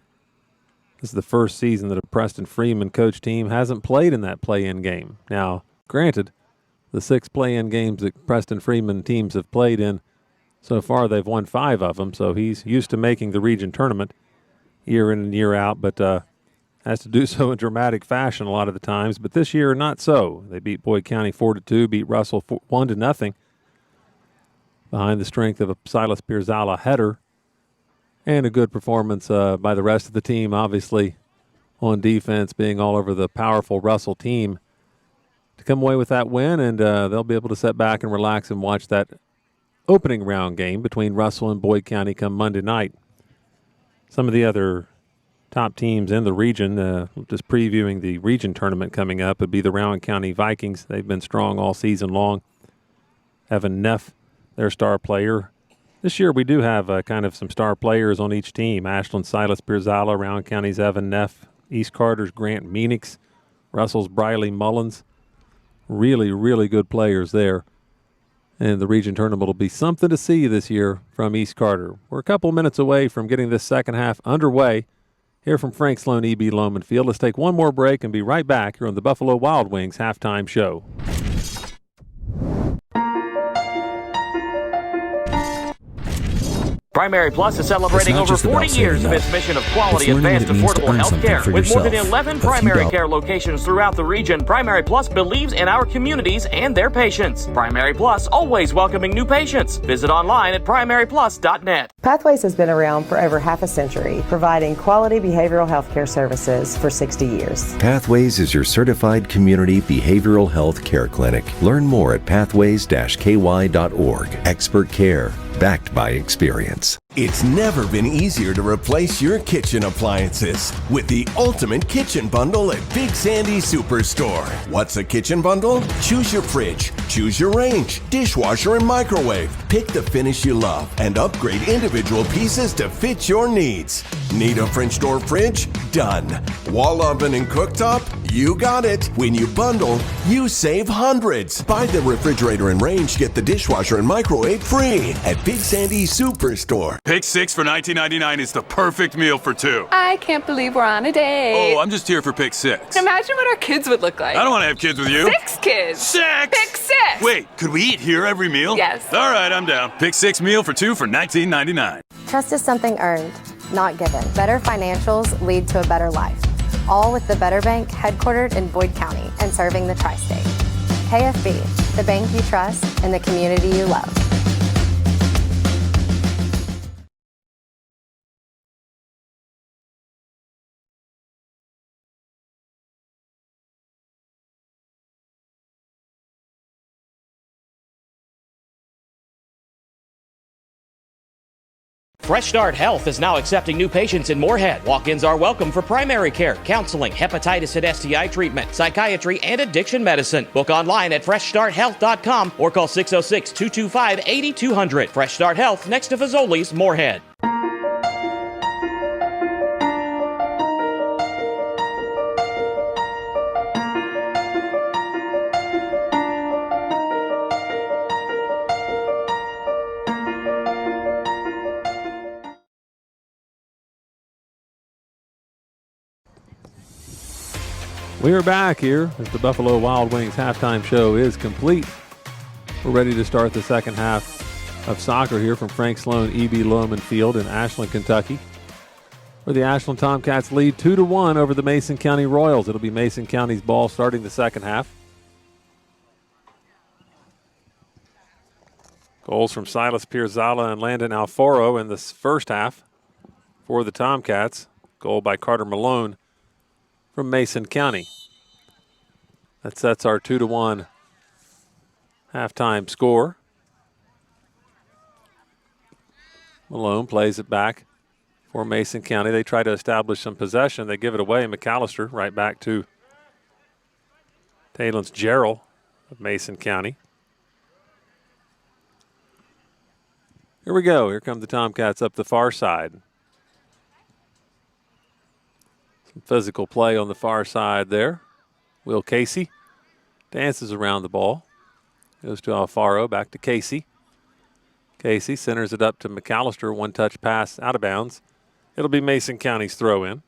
This is the first season that a Preston Freeman coach team hasn't played in that play-in game. Now, granted, the 6 play-in games that Preston Freeman teams have played in so far, they've won 5 of them, so he's used to making the region tournament year in and year out, but has to do so in dramatic fashion a lot of the times. But this year, not so. They beat Boyd County 4-2, beat Russell 1-0 behind the strength of a Silas Pirzala header and a good performance by the rest of the team, obviously on defense, being all over the powerful Russell team to come away with that win, and they'll be able to sit back and relax and watch that opening round game between Russell and Boyd County come Monday night. Some of the other top teams in the region, just previewing the region tournament coming up, would be the Rowan County Vikings. They've been strong all season long. Evan Neff, their star player. This year we do have kind of some star players on each team. Ashland Silas Pirzala, Rowan County's Evan Neff, East Carter's Grant Meanix, Russell's Briley Mullins. Really, really good players there. And the region tournament will be something to see this year from East Carter. We're a couple minutes away from getting this second half underway here from Frank Sloan EB Loman Field. Let's take one more break and be right back here on the Buffalo Wild Wings halftime show. Primary Plus is celebrating over 40 years of its mission of quality, advanced, affordable health care. With more than 11 primary care locations throughout the region, Primary Plus believes in our communities and their patients. Primary Plus, always welcoming new patients. Visit online at primaryplus.net. Pathways has been around for over half a century, providing quality behavioral health care services for 60 years. Pathways is your certified community behavioral health care clinic. Learn more at pathways-ky.org. Expert care, backed by experience. It's never been easier to replace your kitchen appliances with the ultimate kitchen bundle at Big Sandy Superstore. What's a kitchen bundle? Choose your fridge, choose your range, dishwasher, and microwave. Pick the finish you love and upgrade individual pieces to fit your needs. Need a French door fridge? Done. Wall oven and cooktop? You got it. When you bundle, you save hundreds. Buy the refrigerator and range, get the dishwasher and microwave free at Big Sandy Superstore. Pick 6 for $19.99 is the perfect meal for two. I can't believe we're on a date. Oh, I'm just here for pick 6. Imagine what our kids would look like. I don't want to have kids with you. 6 kids. 6! Pick 6! Wait, could we eat here every meal? Yes. All right, I'm down. Pick 6 meal for 2 for $19.99. Trust is something earned, not given. Better financials lead to a better life. All with the Better Bank, headquartered in Boyd County and serving the tri-state. KFB, the bank you trust and the community you love. Fresh Start Health is now accepting new patients in Moorhead. Walk-ins are welcome for primary care, counseling, hepatitis and STI treatment, psychiatry, and addiction medicine. Book online at freshstarthealth.com or call 606-225-8200. Fresh Start Health, next to Fazoli's, Moorhead. We are back here as the Buffalo Wild Wings halftime show is complete. We're ready to start the second half of soccer here from Frank Sloan EB Loman Field in Ashland, Kentucky, where the Ashland Tomcats lead 2-1 over the Mason County Royals. It'll be Mason County's ball starting the second half. Goals from Silas Pirzala and Landon Alfaro in the first half for the Tomcats. Goal by Carter Malone from Mason County. That sets our 2-1 halftime score. Malone plays it back for Mason County. They try to establish some possession. They give it away. McAllister right back to Talence Gerald of Mason County. Here we go. Here come the Tomcats up the far side. Some physical play on the far side there. Will Casey dances around the ball. Goes to Alfaro, back to Casey. Casey centers it up to McAllister. One-touch pass out of bounds. It'll be Mason County's throw-in.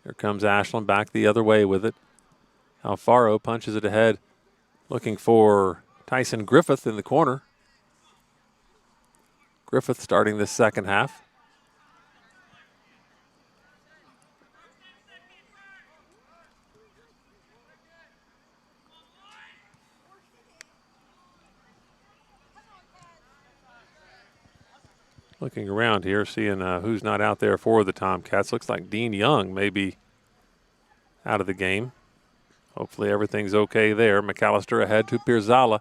Here comes Ashland back the other way with it. Alfaro punches it ahead, looking for Tyson Griffith in the corner. Griffith starting this second half. Looking around here, seeing who's not out there for the Tomcats. Looks like Dean Young may be out of the game. Hopefully everything's okay there. McAllister ahead to Pirzala.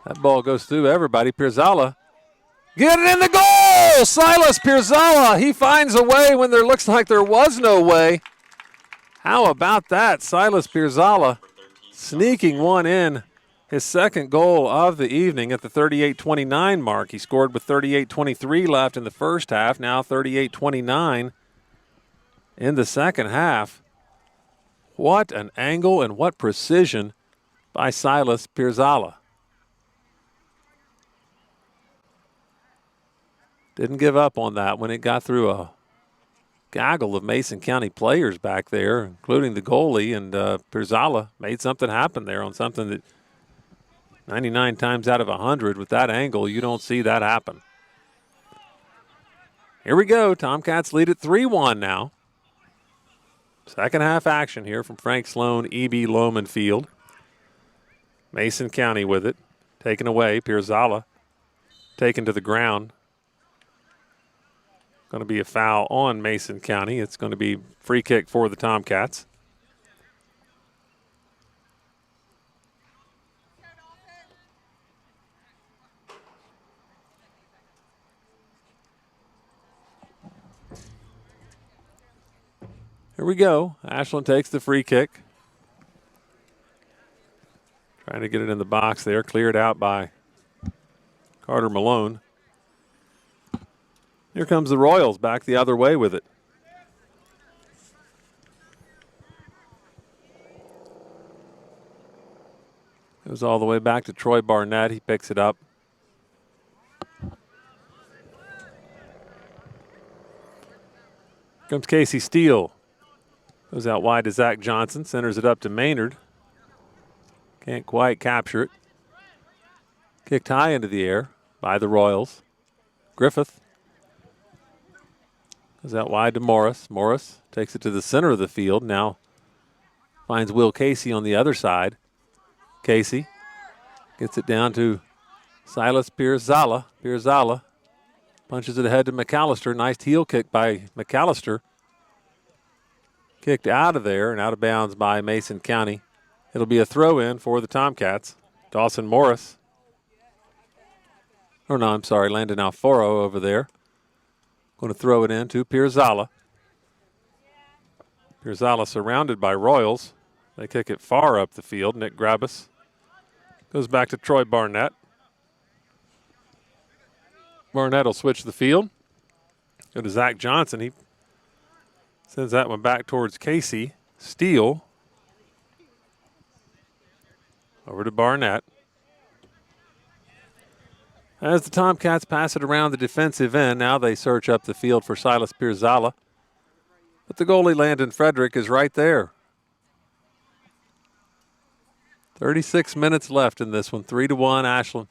That ball goes through everybody. Pirzala, get it in the goal! Silas Pirzala, he finds a way when there looks like there was no way. How about that? Silas Pirzala sneaking one in. His second goal of the evening at the 38-29 mark. He scored with 38-23 left in the first half, now 38-29. in the second half. What an angle and what precision by Silas Pirzala. Didn't give up on that when it got through a gaggle of Mason County players back there, including the goalie, and Pirzala made something happen there on something that 99 times out of 100 with that angle, you don't see that happen. Here we go. Tomcats lead at 3-1 now. Second half action here from Frank Sloan, E.B. Lohman Field. Mason County with it. Taken away. Pirzala taken to the ground. Going to be a foul on Mason County. It's going to be free kick for the Tomcats. Here we go. Ashland takes the free kick. Trying to get it in the box there. Cleared out by Carter Malone. Here comes the Royals back the other way with it. Goes all the way back to Troy Barnett. He picks it up. Comes Casey Steele. Goes out wide to Zach Johnson. Centers it up to Maynard. Can't quite capture it. Kicked high into the air by the Royals. Griffith. Goes out wide to Morris. Morris takes it to the center of the field. Now finds Will Casey on the other side. Casey gets it down to Silas Pirzala. Pirzala punches it ahead to McAllister. Nice heel kick by McAllister. Kicked out of there and out of bounds by Mason County. It'll be a throw-in for the Tomcats. Dawson Morris. Oh, no, I'm sorry, Landon Alfaro over there. Going to throw it in to Pirzala. Pirzala surrounded by Royals. They kick it far up the field. Nick Grabus goes back to Troy Barnett. Barnett will switch the field. Go to Zach Johnson. He sends that one back towards Casey. Steele. Over to Barnett. As the Tomcats pass it around the defensive end, now they search up the field for Silas Pirzala. But the goalie, Landon Frederick, is right there. 36 minutes left in this one. 3-1 Ashland.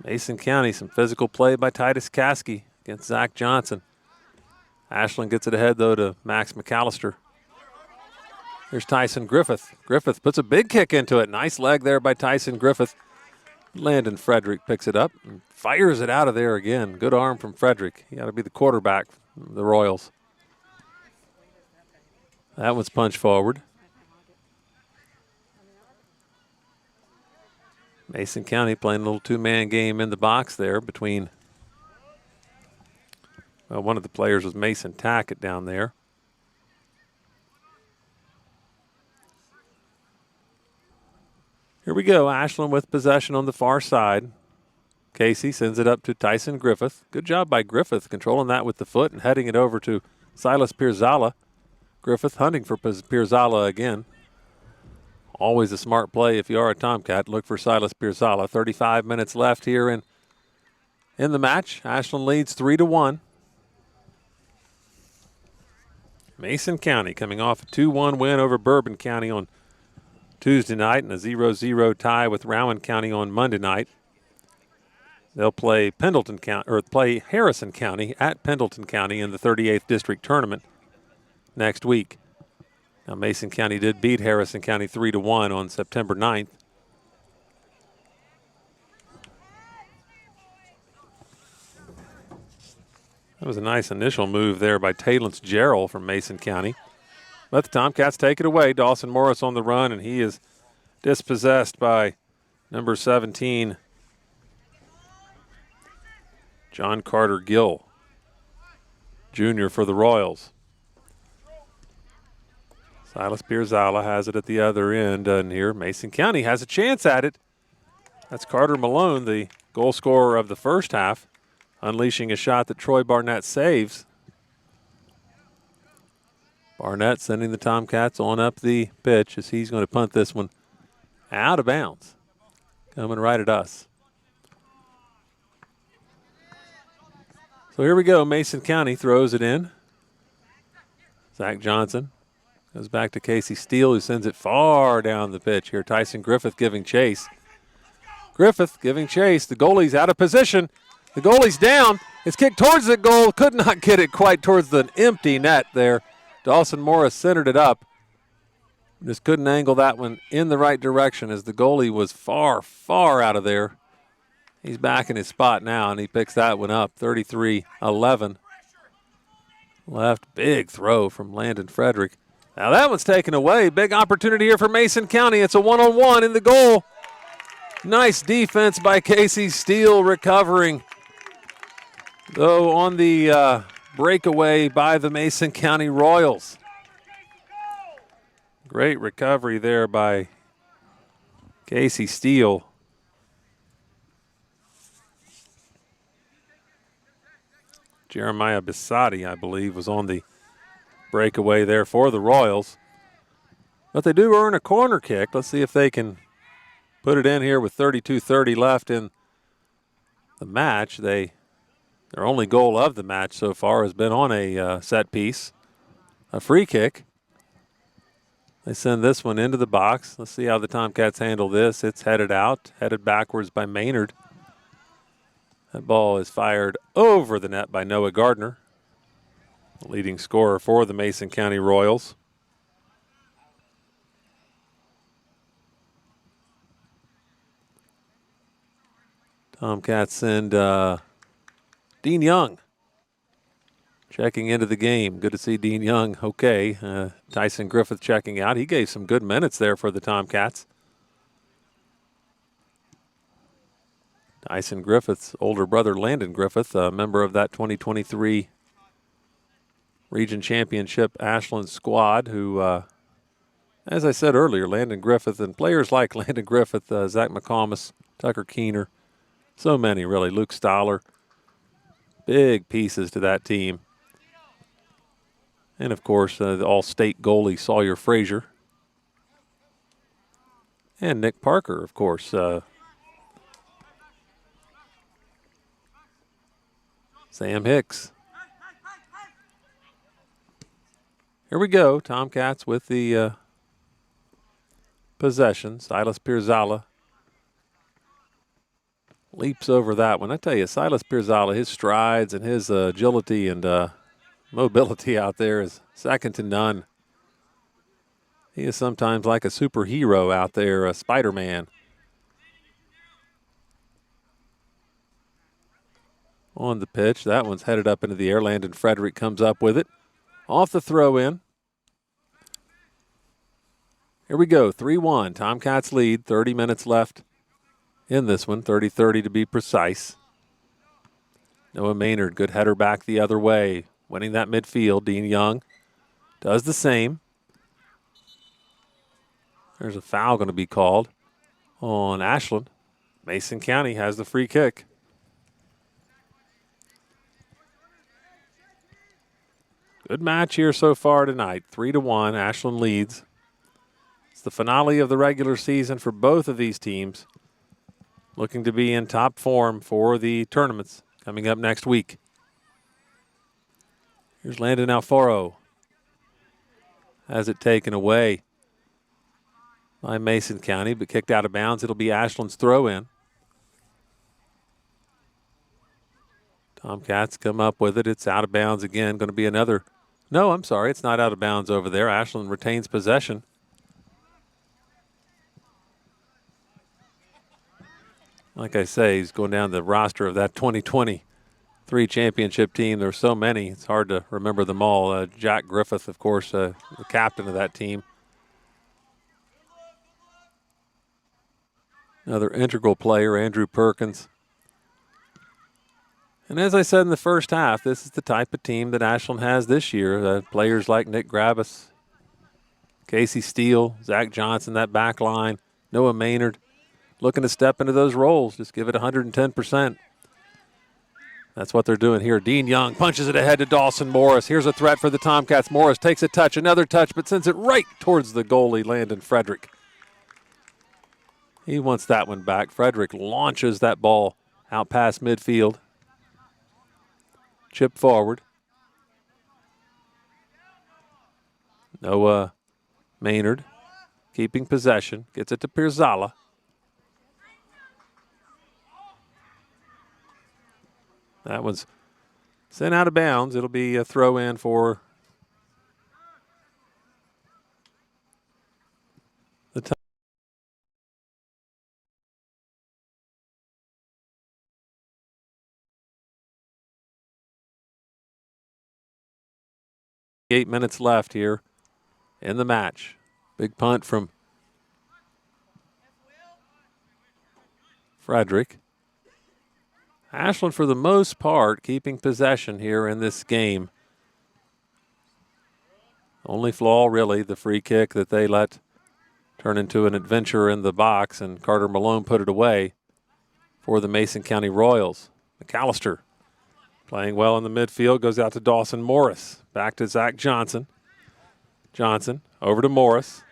Mason County, some physical play by Titus Caskey against Zach Johnson. Ashland gets it ahead, though, to Max McAllister. Here's Tyson Griffith. Griffith puts a big kick into it. Nice leg there by Tyson Griffith. Landon Frederick picks it up and fires it out of there again. Good arm from Frederick. He ought to be the quarterback for the Royals. That one's punched forward. Mason County playing a little two-man game in the box there between, well, one of the players was Mason Tackett down there. Here we go, Ashland with possession on the far side. Casey sends it up to Tyson Griffith. Good job by Griffith controlling that with the foot and heading it over to Silas Pirzala. Griffith hunting for Pirzala again. Always a smart play if you are a Tomcat. Look for Silas Pirzala. 35 minutes left here in the match. Ashland leads 3-1. Mason County coming off a 2-1 win over Bourbon County on Tuesday night and a 0-0 tie with Rowan County on Monday night. They'll play Pendleton County, or play Harrison County at Pendleton County in the 38th District Tournament next week. Now Mason County did beat Harrison County 3-1 on September 9th. That was a nice initial move there by Talence Gerald from Mason County. Let the Tomcats take it away. Dawson Morris on the run, and he is dispossessed by number 17, John Carter Gill, Jr. for the Royals. Silas Pirzala has it at the other end, and here Mason County has a chance at it. That's Carter Malone, the goal scorer of the first half, unleashing a shot that Troy Barnett saves. Barnett sending the Tomcats on up the pitch as he's going to punt this one out of bounds. Coming right at us. So here we go. Mason County throws it in. Zach Johnson goes back to Casey Steele, who sends it far down the pitch here. Tyson Griffith giving chase. Griffith giving chase. The goalie's out of position. The goalie's down. It's kicked towards the goal. Could not get it quite towards the empty net there. Dawson Morris centered it up. Just couldn't angle that one in the right direction as the goalie was far, far out of there. He's back in his spot now, and he picks that one up, 33-11. Left, big throw from Landon Frederick. Now that one's taken away. Big opportunity here for Mason County. It's a one-on-one in the goal. Nice defense by Casey Steele, recovering. Though on the breakaway by the Mason County Royals. Great recovery there by Casey Steele. Jeremiah Bissotti, I believe, was on the breakaway there for the Royals. But they do earn a corner kick. Let's see if they can put it in here with 32:30 left in the match. Their only goal of the match so far has been on a set piece, a free kick. They send this one into the box. Let's see how the Tomcats handle this. It's headed out, headed backwards by Maynard. That ball is fired over the net by Noah Gardner, the leading scorer for the Mason County Royals. Tomcats send Dean Young checking into the game. Good to see Dean Young okay. Tyson Griffith checking out. He gave some good minutes there for the Tomcats. Tyson Griffith's older brother, Landon Griffith, a member of that 2023 Region Championship Ashland squad who, as I said earlier, Landon Griffith and players like Landon Griffith, Zach McComas, Tucker Keener, so many really, Luke Stoller, big pieces to that team. And, of course, the all-state goalie Sawyer Frazier. And Nick Parker, of course. Sam Hicks. Here we go. Tomcats with the possession. Silas Pirzala leaps over that one. I tell you, Silas Pirzala, his strides and his agility and mobility out there is second to none. He is sometimes like a superhero out there, a Spider-Man. On the pitch, that one's headed up into the air. Landon Frederick comes up with it. Off the throw-in. Here we go, 3-1. Tomcats lead, 30 minutes left in this one, 30-30 to be precise. Noah Maynard, good header back the other way. Winning that midfield. Dean Young does the same. There's a foul going to be called on Ashland. Mason County has the free kick. Good match here so far tonight. 3-1. Ashland leads. It's the finale of the regular season for both of these teams. Looking to be in top form for the tournaments coming up next week. Here's Landon Alfaro. Has it taken away by Mason County, but kicked out of bounds. It'll be Ashland's throw-in. Tomcats come up with it. It's out of bounds again. Going to be another. No, I'm sorry. It's not out of bounds over there. Ashland retains possession. Like I say, he's going down the roster of that 2023 championship team. There's so many. It's hard to remember them all. Jack Griffith, of course, the captain of that team. Another integral player, Andrew Perkins. And as I said in the first half, this is the type of team that Ashland has this year. Players like Nick Gravis, Casey Steele, Zach Johnson, that back line, Noah Maynard, looking to step into those roles. Just give it 110%. That's what they're doing here. Dean Young punches it ahead to Dawson Morris. Here's a threat for the Tomcats. Morris takes a touch, another touch, but sends it right towards the goalie, Landon Frederick. He wants that one back. Frederick launches that ball out past midfield. Chip forward. Noah Maynard keeping possession. Gets it to Pirzala. That one's sent out of bounds. It'll be a throw in for the time. 8 minutes left here in the match. Big punt from Frederick. Ashland, for the most part, keeping possession here in this game. Only flaw, really, the free kick that they let turn into an adventure in the box, and Carter Malone put it away for the Mason County Royals. McAllister playing well in the midfield, goes out to Dawson Morris. Back to Zach Johnson. Johnson over to Morris.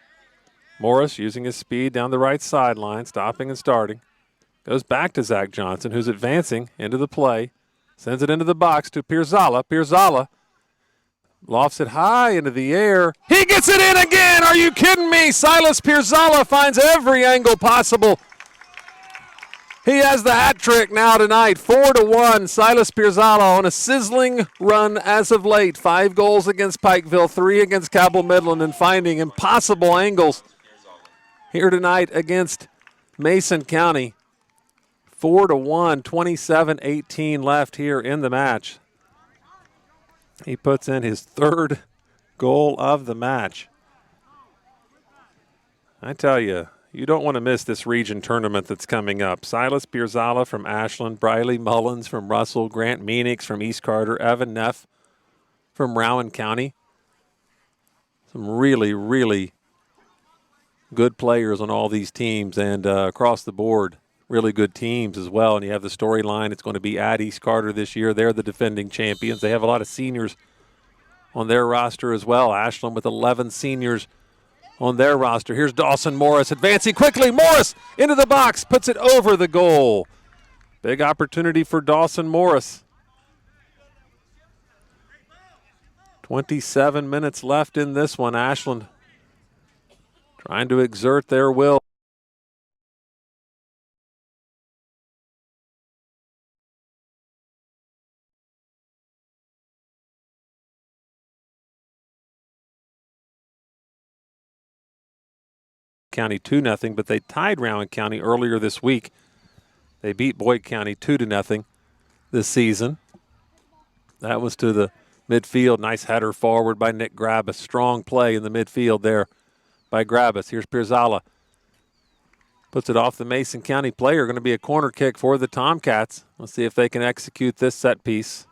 Morris using his speed down the right sideline, stopping and starting. Goes back to Zach Johnson, who's advancing into the play. Sends it into the box to Pirzala. Pirzala lofts it high into the air. He gets it in again! Are you kidding me? Silas Pirzala finds every angle possible. He has the hat trick now tonight. 4-1. Silas Pirzala on a sizzling run as of late. 5 goals against Pikeville, 3 against Cabell Midland, and finding impossible angles here tonight against Mason County. 4-1, 27-18 left here in the match. He puts in his 3rd goal of the match. I tell you, you don't want to miss this region tournament that's coming up. Silas Pirzala from Ashland, Briley Mullins from Russell, Grant Meanix from East Carter, Evan Neff from Rowan County. Some really, really good players on all these teams, and across the board, really good teams as well. And you have the storyline. It's going to be at East Carter this year. They're the defending champions. They have a lot of seniors on their roster as well. Ashland with 11 seniors on their roster. Here's Dawson Morris advancing quickly. Morris into the box, puts it over the goal. Big opportunity for Dawson Morris. 27 minutes left in this one. Ashland trying to exert their will. County 2-0, but they tied Rowan County earlier this week. They beat Boyd County 2-0 this season. That was to the midfield. Nice header forward by Nick Grabus. Strong play in the midfield there by Grabus. Here's Pirzala. Puts it off the Mason County player. Going to be a corner kick for the Tomcats. Let's see if they can execute this set piece.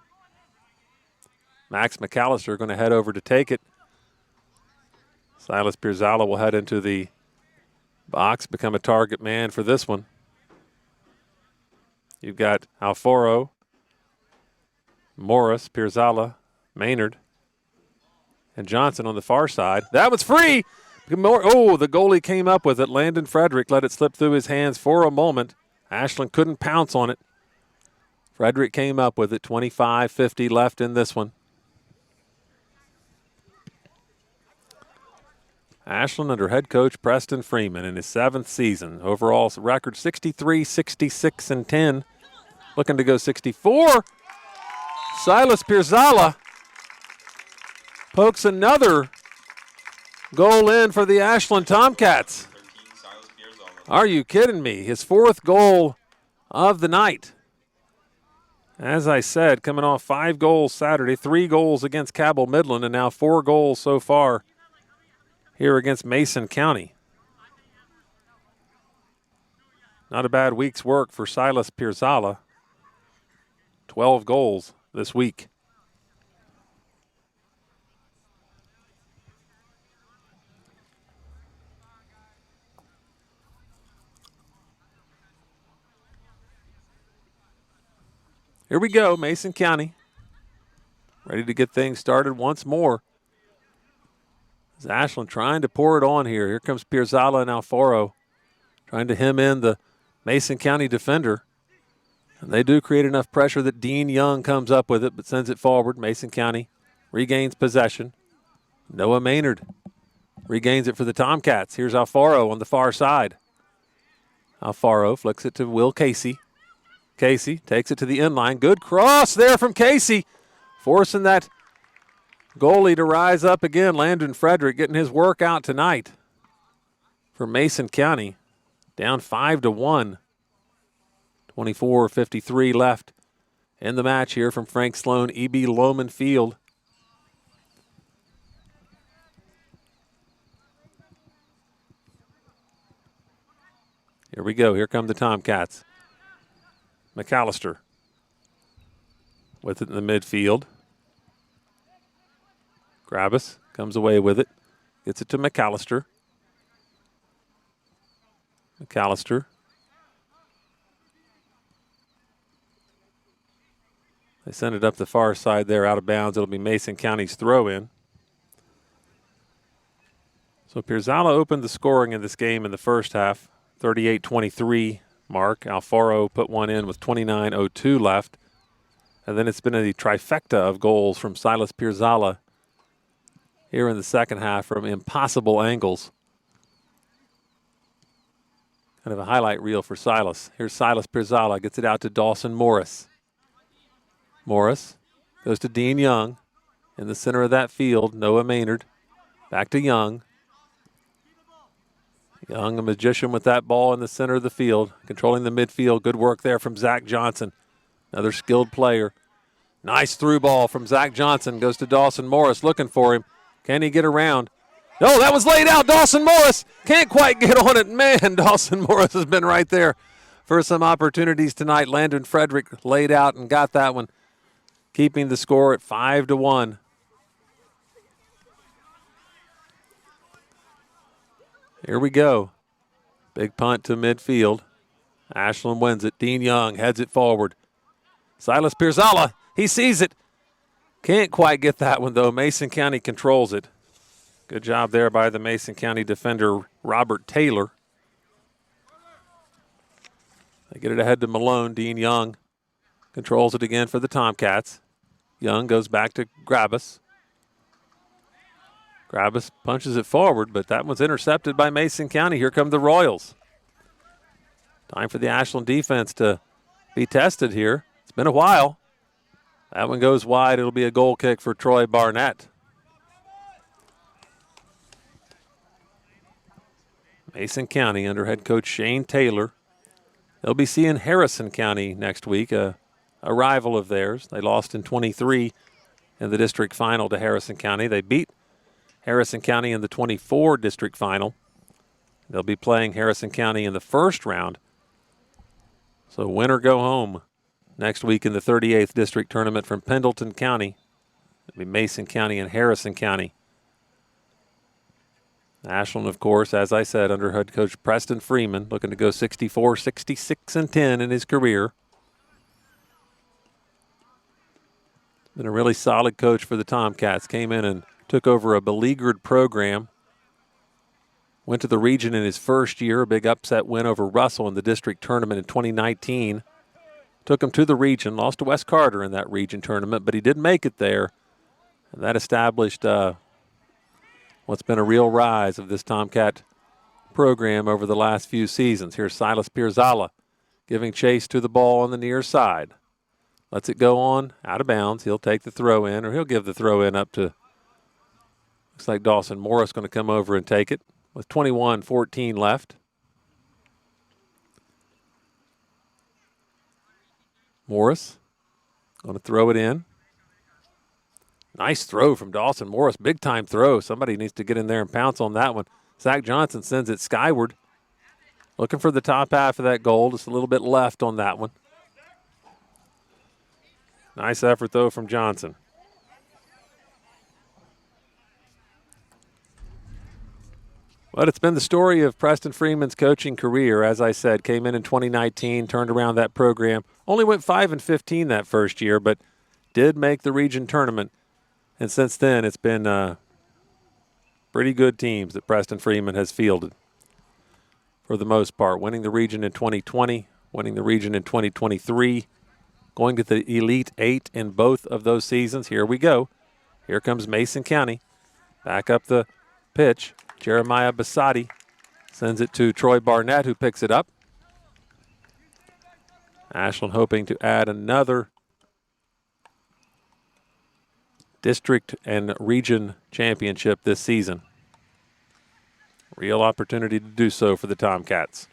Max McAllister going to head over to take it. Silas Pirzala will head into the box, become a target man for this one. You've got Alfaro, Morris, Pirzala, Maynard, and Johnson on the far side. That was free. Oh, the goalie came up with it. Landon Frederick let it slip through his hands for a moment. Ashland couldn't pounce on it. Frederick came up with it. 25-50 left in this one. Ashland under head coach Preston Freeman in his 7th season. Overall record 63, 66, and 10. Looking to go 64. Silas Pirzala pokes another goal in for the Ashland Tomcats. Are you kidding me? His 4th goal of the night. As I said, coming off 5 goals Saturday, 3 goals against Cabell Midland, and now 4 goals so far here against Mason County. Not a bad week's work for Silas Pirzala. 12 goals this week. Here we go, Mason County. Ready to get things started once more. As Ashland trying to pour it on here. Here comes Pirzala and Alfaro trying to hem in the Mason County defender. And they do create enough pressure that Dean Young comes up with it, but sends it forward. Mason County regains possession. Noah Maynard regains it for the Tomcats. Here's Alfaro on the far side. Alfaro flicks it to Will Casey. Casey takes it to the inline. Good cross there from Casey, forcing that goalie to rise up again. Landon Frederick getting his work out tonight for Mason County. Down 5-1. 24:53 left in the match here from Frank Sloan, E.B. Loman Field. Here we go. Here come the Tomcats. McAllister with it in the midfield. Grabus comes away with it. Gets it to McAllister. McAllister. They send it up the far side there, out of bounds. It'll be Mason County's throw-in. So Pirzala opened the scoring in this game in the first half. 38-23 mark. Alfaro put one in with 29:02 left. And then it's been a trifecta of goals from Silas Pirzala here in the second half from impossible angles. Kind of a highlight reel for Silas. Here's Silas Pirzala, gets it out to Dawson Morris. Morris goes to Dean Young in the center of that field. Noah Maynard back to Young. Young, a magician with that ball in the center of the field, controlling the midfield. Good work there from Zach Johnson, another skilled player. Nice through ball from Zach Johnson. Goes to Dawson Morris, looking for him. Can he get around? No, that was laid out. Dawson Morris can't quite get on it. Man, Dawson Morris has been right there for some opportunities tonight. Landon Frederick laid out and got that one, keeping the score at 5-1. Here we go. Big punt to midfield. Ashland wins it. Dean Young heads it forward. Silas Pirzala, he sees it. Can't quite get that one, though. Mason County controls it. Good job there by the Mason County defender, Robert Taylor. They get it ahead to Malone. Dean Young controls it again for the Tomcats. Young goes back to Grabus. Grabus punches it forward, but that one's intercepted by Mason County. Here come the Royals. Time for the Ashland defense to be tested here. It's been a while. That one goes wide. It'll be a goal kick for Troy Barnett. Mason County under head coach Shane Taylor. They'll be seeing Harrison County next week, a rival of theirs. They lost in 23 in the district final to Harrison County. They beat Harrison County in the 24 district final. They'll be playing Harrison County in the first round. So win or go home next week in the 38th district tournament from Pendleton County. It'll be Mason County and Harrison County. Ashland, of course, as I said, under head coach Preston Freeman, looking to go 64, 66, and 10 in his career. Been a really solid coach for the Tomcats. Came in and took over a beleaguered program. Went to the region in his first year, a big upset win over Russell in the district tournament in 2019. Took him to the region, lost to West Carter in that region tournament, but he did make it there. And that established what's been a real rise of this Tomcat program over the last few seasons. Here's Silas Pirzala giving chase to the ball on the near side. Lets it go on, out of bounds. He'll take the throw in, or he'll give the throw in up to, looks like Dawson Morris going to come over and take it with 21:14 left. Morris going to throw it in. Nice throw from Dawson Morris. Big time throw. Somebody needs to get in there and pounce on that one. Zach Johnson sends it skyward. Looking for the top half of that goal. Just a little bit left on that one. Nice effort, though, from Johnson. But it's been the story of Preston Freeman's coaching career. As I said, came in 2019, turned around that program. Only went 5-15 that first year, but did make the region tournament. And since then, it's been pretty good teams that Preston Freeman has fielded for the most part. Winning the region in 2020, winning the region in 2023, going to the Elite Eight in both of those seasons. Here we go. Here comes Mason County. Back up the pitch. Jeremiah Basati sends it to Troy Barnett, who picks it up. Ashland hoping to add another district and region championship this season. Real opportunity to do so for the Tomcats.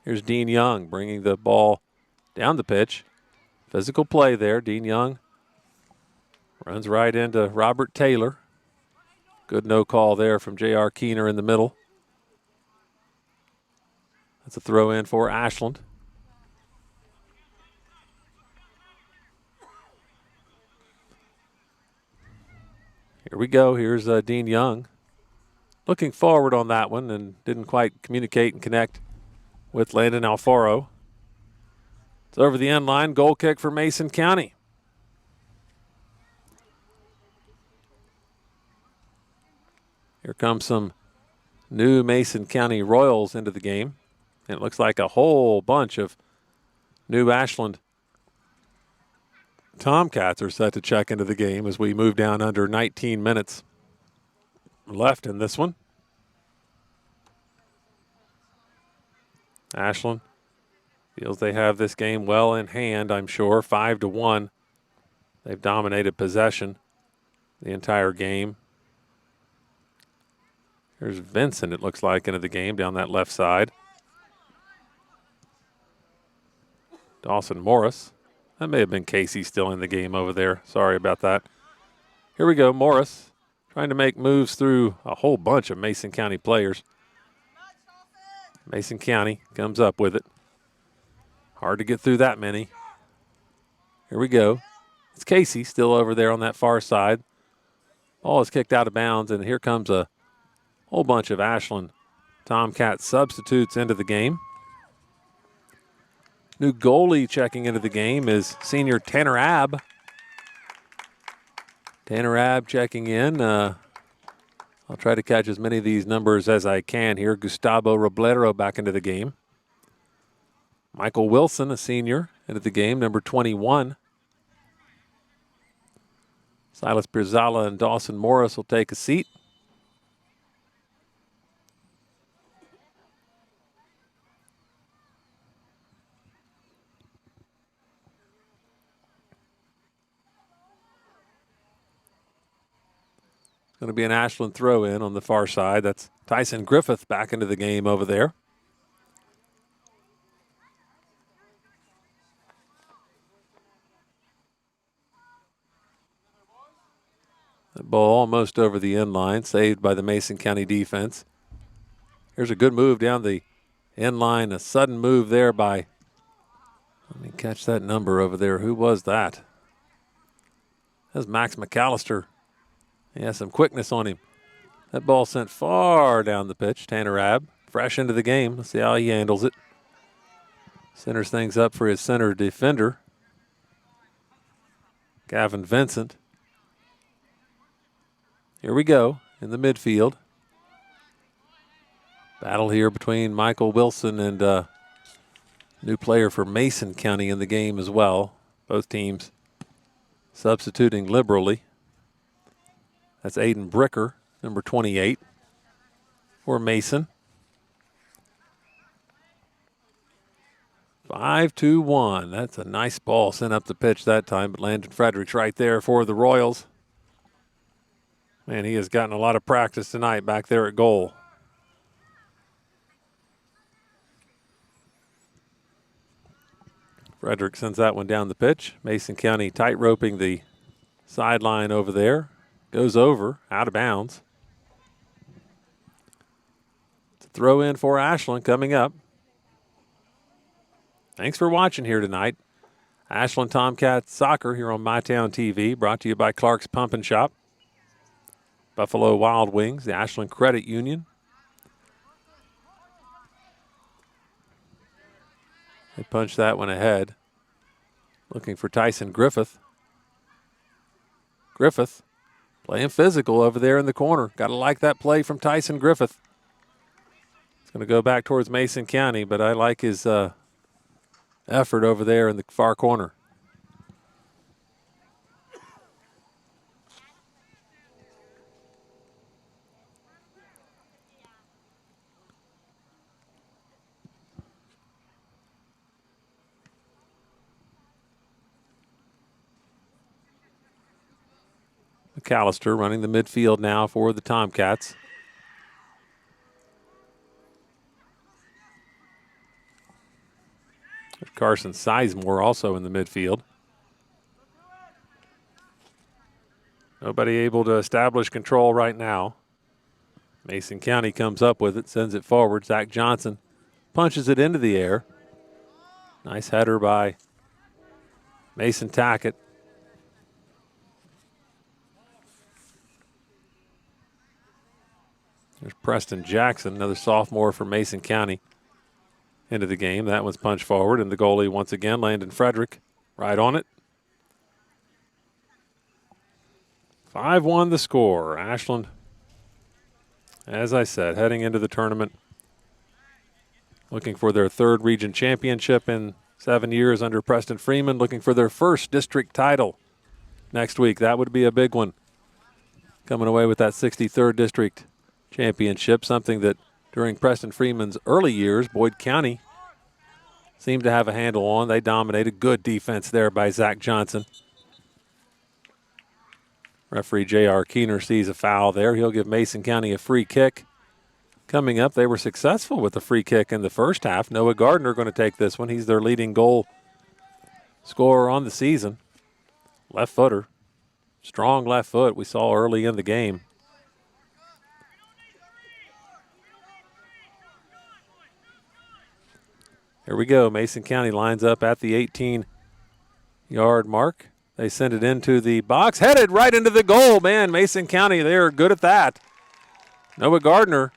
Here's Dean Young bringing the ball down the pitch. Physical play there. Dean Young runs right into Robert Taylor. Good no call there from J.R. Keener in the middle. That's a throw in for Ashland. Here we go. Here's Dean Young. Looking forward on that one and didn't quite communicate and connect with Landon Alfaro. It's over the end line. Goal kick for Mason County. Here comes some new Mason County Royals into the game. And it looks like a whole bunch of new Ashland Tomcats are set to check into the game as we move down under 19 minutes left in this one. Ashland feels they have this game well in hand, I'm sure. 5-1. They've dominated possession the entire game. Here's Vincent, it looks like, into the game down that left side. Dawson Morris. That may have been Casey still in the game over there. Sorry about that. Here we go, Morris trying to make moves through a whole bunch of Mason County players. Mason County comes up with it. Hard to get through that many. Here we go. It's Casey still over there on that far side. Ball is kicked out of bounds, and here comes a whole bunch of Ashland Tomcat substitutes into the game. New goalie checking into the game is senior Tanner Abb. Tanner Abb checking in. I'll try to catch as many of these numbers as I can here. Gustavo Roblero back into the game. Michael Wilson, a senior, into the game, number 21. Silas Birzala and Dawson Morris will take a seat. Going to be an Ashland throw-in on the far side. That's Tyson Griffith back into the game over there. That ball almost over the end line, saved by the Mason County defense. Here's a good move down the end line, a sudden move there by, let me catch that number over there. Who was that? That's Max McAllister. He has some quickness on him. That ball sent far down the pitch. Tanner Abb, fresh into the game. Let's see how he handles it. Centers things up for his center defender, Gavin Vincent. Here we go in the midfield. Battle here between Michael Wilson and new player for Mason County in the game as well. Both teams substituting liberally. That's Aiden Bricker, number 28, for Mason. 5-1. That's a nice ball sent up the pitch that time, but Landon Fredericks right there for the Royals. Man, he has gotten a lot of practice tonight back there at goal. Frederick sends that one down the pitch. Mason County tight roping the sideline over there. Goes over, out of bounds. It's a throw in for Ashland coming up. Thanks for watching here tonight. Ashland Tomcats soccer here on MyTown TV, brought to you by Clark's Pump and Shop, Buffalo Wild Wings, the Ashland Credit Union. They punched that one ahead. Looking for Tyson Griffith. Griffith playing physical over there in the corner. Got to like that play from Tyson Griffith. It's going to go back towards Mason County, but I like his effort over there in the far corner. McAllister running the midfield now for the Tomcats. Carson Sizemore also in the midfield. Nobody able to establish control right now. Mason County comes up with it, sends it forward. Zach Johnson punches it into the air. Nice header by Mason Tackett. There's Preston Jackson, another sophomore for Mason County, into the game. That one's punched forward, and the goalie once again, Landon Frederick, right on it. 5-1 the score. Ashland, as I said, heading into the tournament, looking for their third region championship in 7 years under Preston Freeman, looking for their first district title next week. That would be a big one. Coming away with that 63rd district championship, something that during Preston Freeman's early years, Boyd County seemed to have a handle on. They dominated. Good defense there by Zach Johnson. Referee J.R. Keener sees a foul there. He'll give Mason County a free kick. Coming up, they were successful with the free kick in the first half. Noah Gardner going to take this one. He's their leading goal scorer on the season. Left footer. Strong left foot we saw early in the game. Here we go. Mason County lines up at the 18-yard mark. They send it into the box. Headed right into the goal. Man, Mason County, they are good at that. Noah Gardner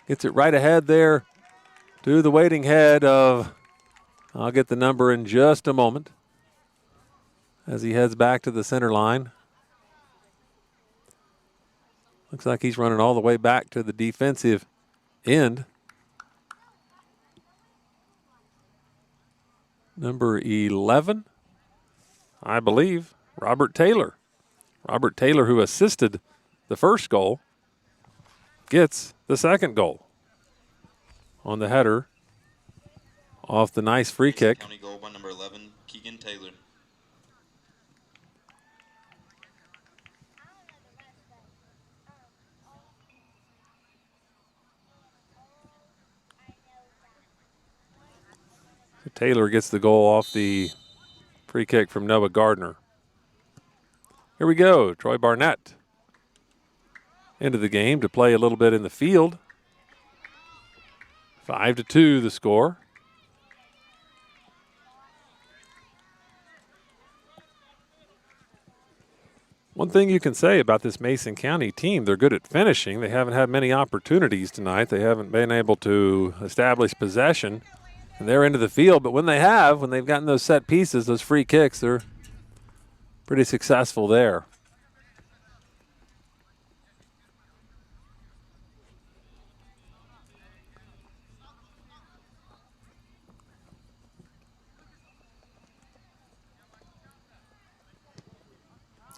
gets it right ahead there to the waiting head of, I'll get the number in just a moment, as he heads back to the center line. Looks like he's running all the way back to the defensive end. Number 11, I believe, Robert Taylor. Robert Taylor, who assisted the first goal, gets the second goal on the header off the nice free kick. County goal by number 11, Keegan Taylor. Taylor gets the goal off the free kick from Noah Gardner. Here we go. Troy Barnett into the game to play a little bit in the field. 5-2 the score. One thing you can say about this Mason County team, they're good at finishing. They haven't had many opportunities tonight. They haven't been able to establish possession. And they're into the field, but when they've gotten those set pieces, those free kicks, they're pretty successful there.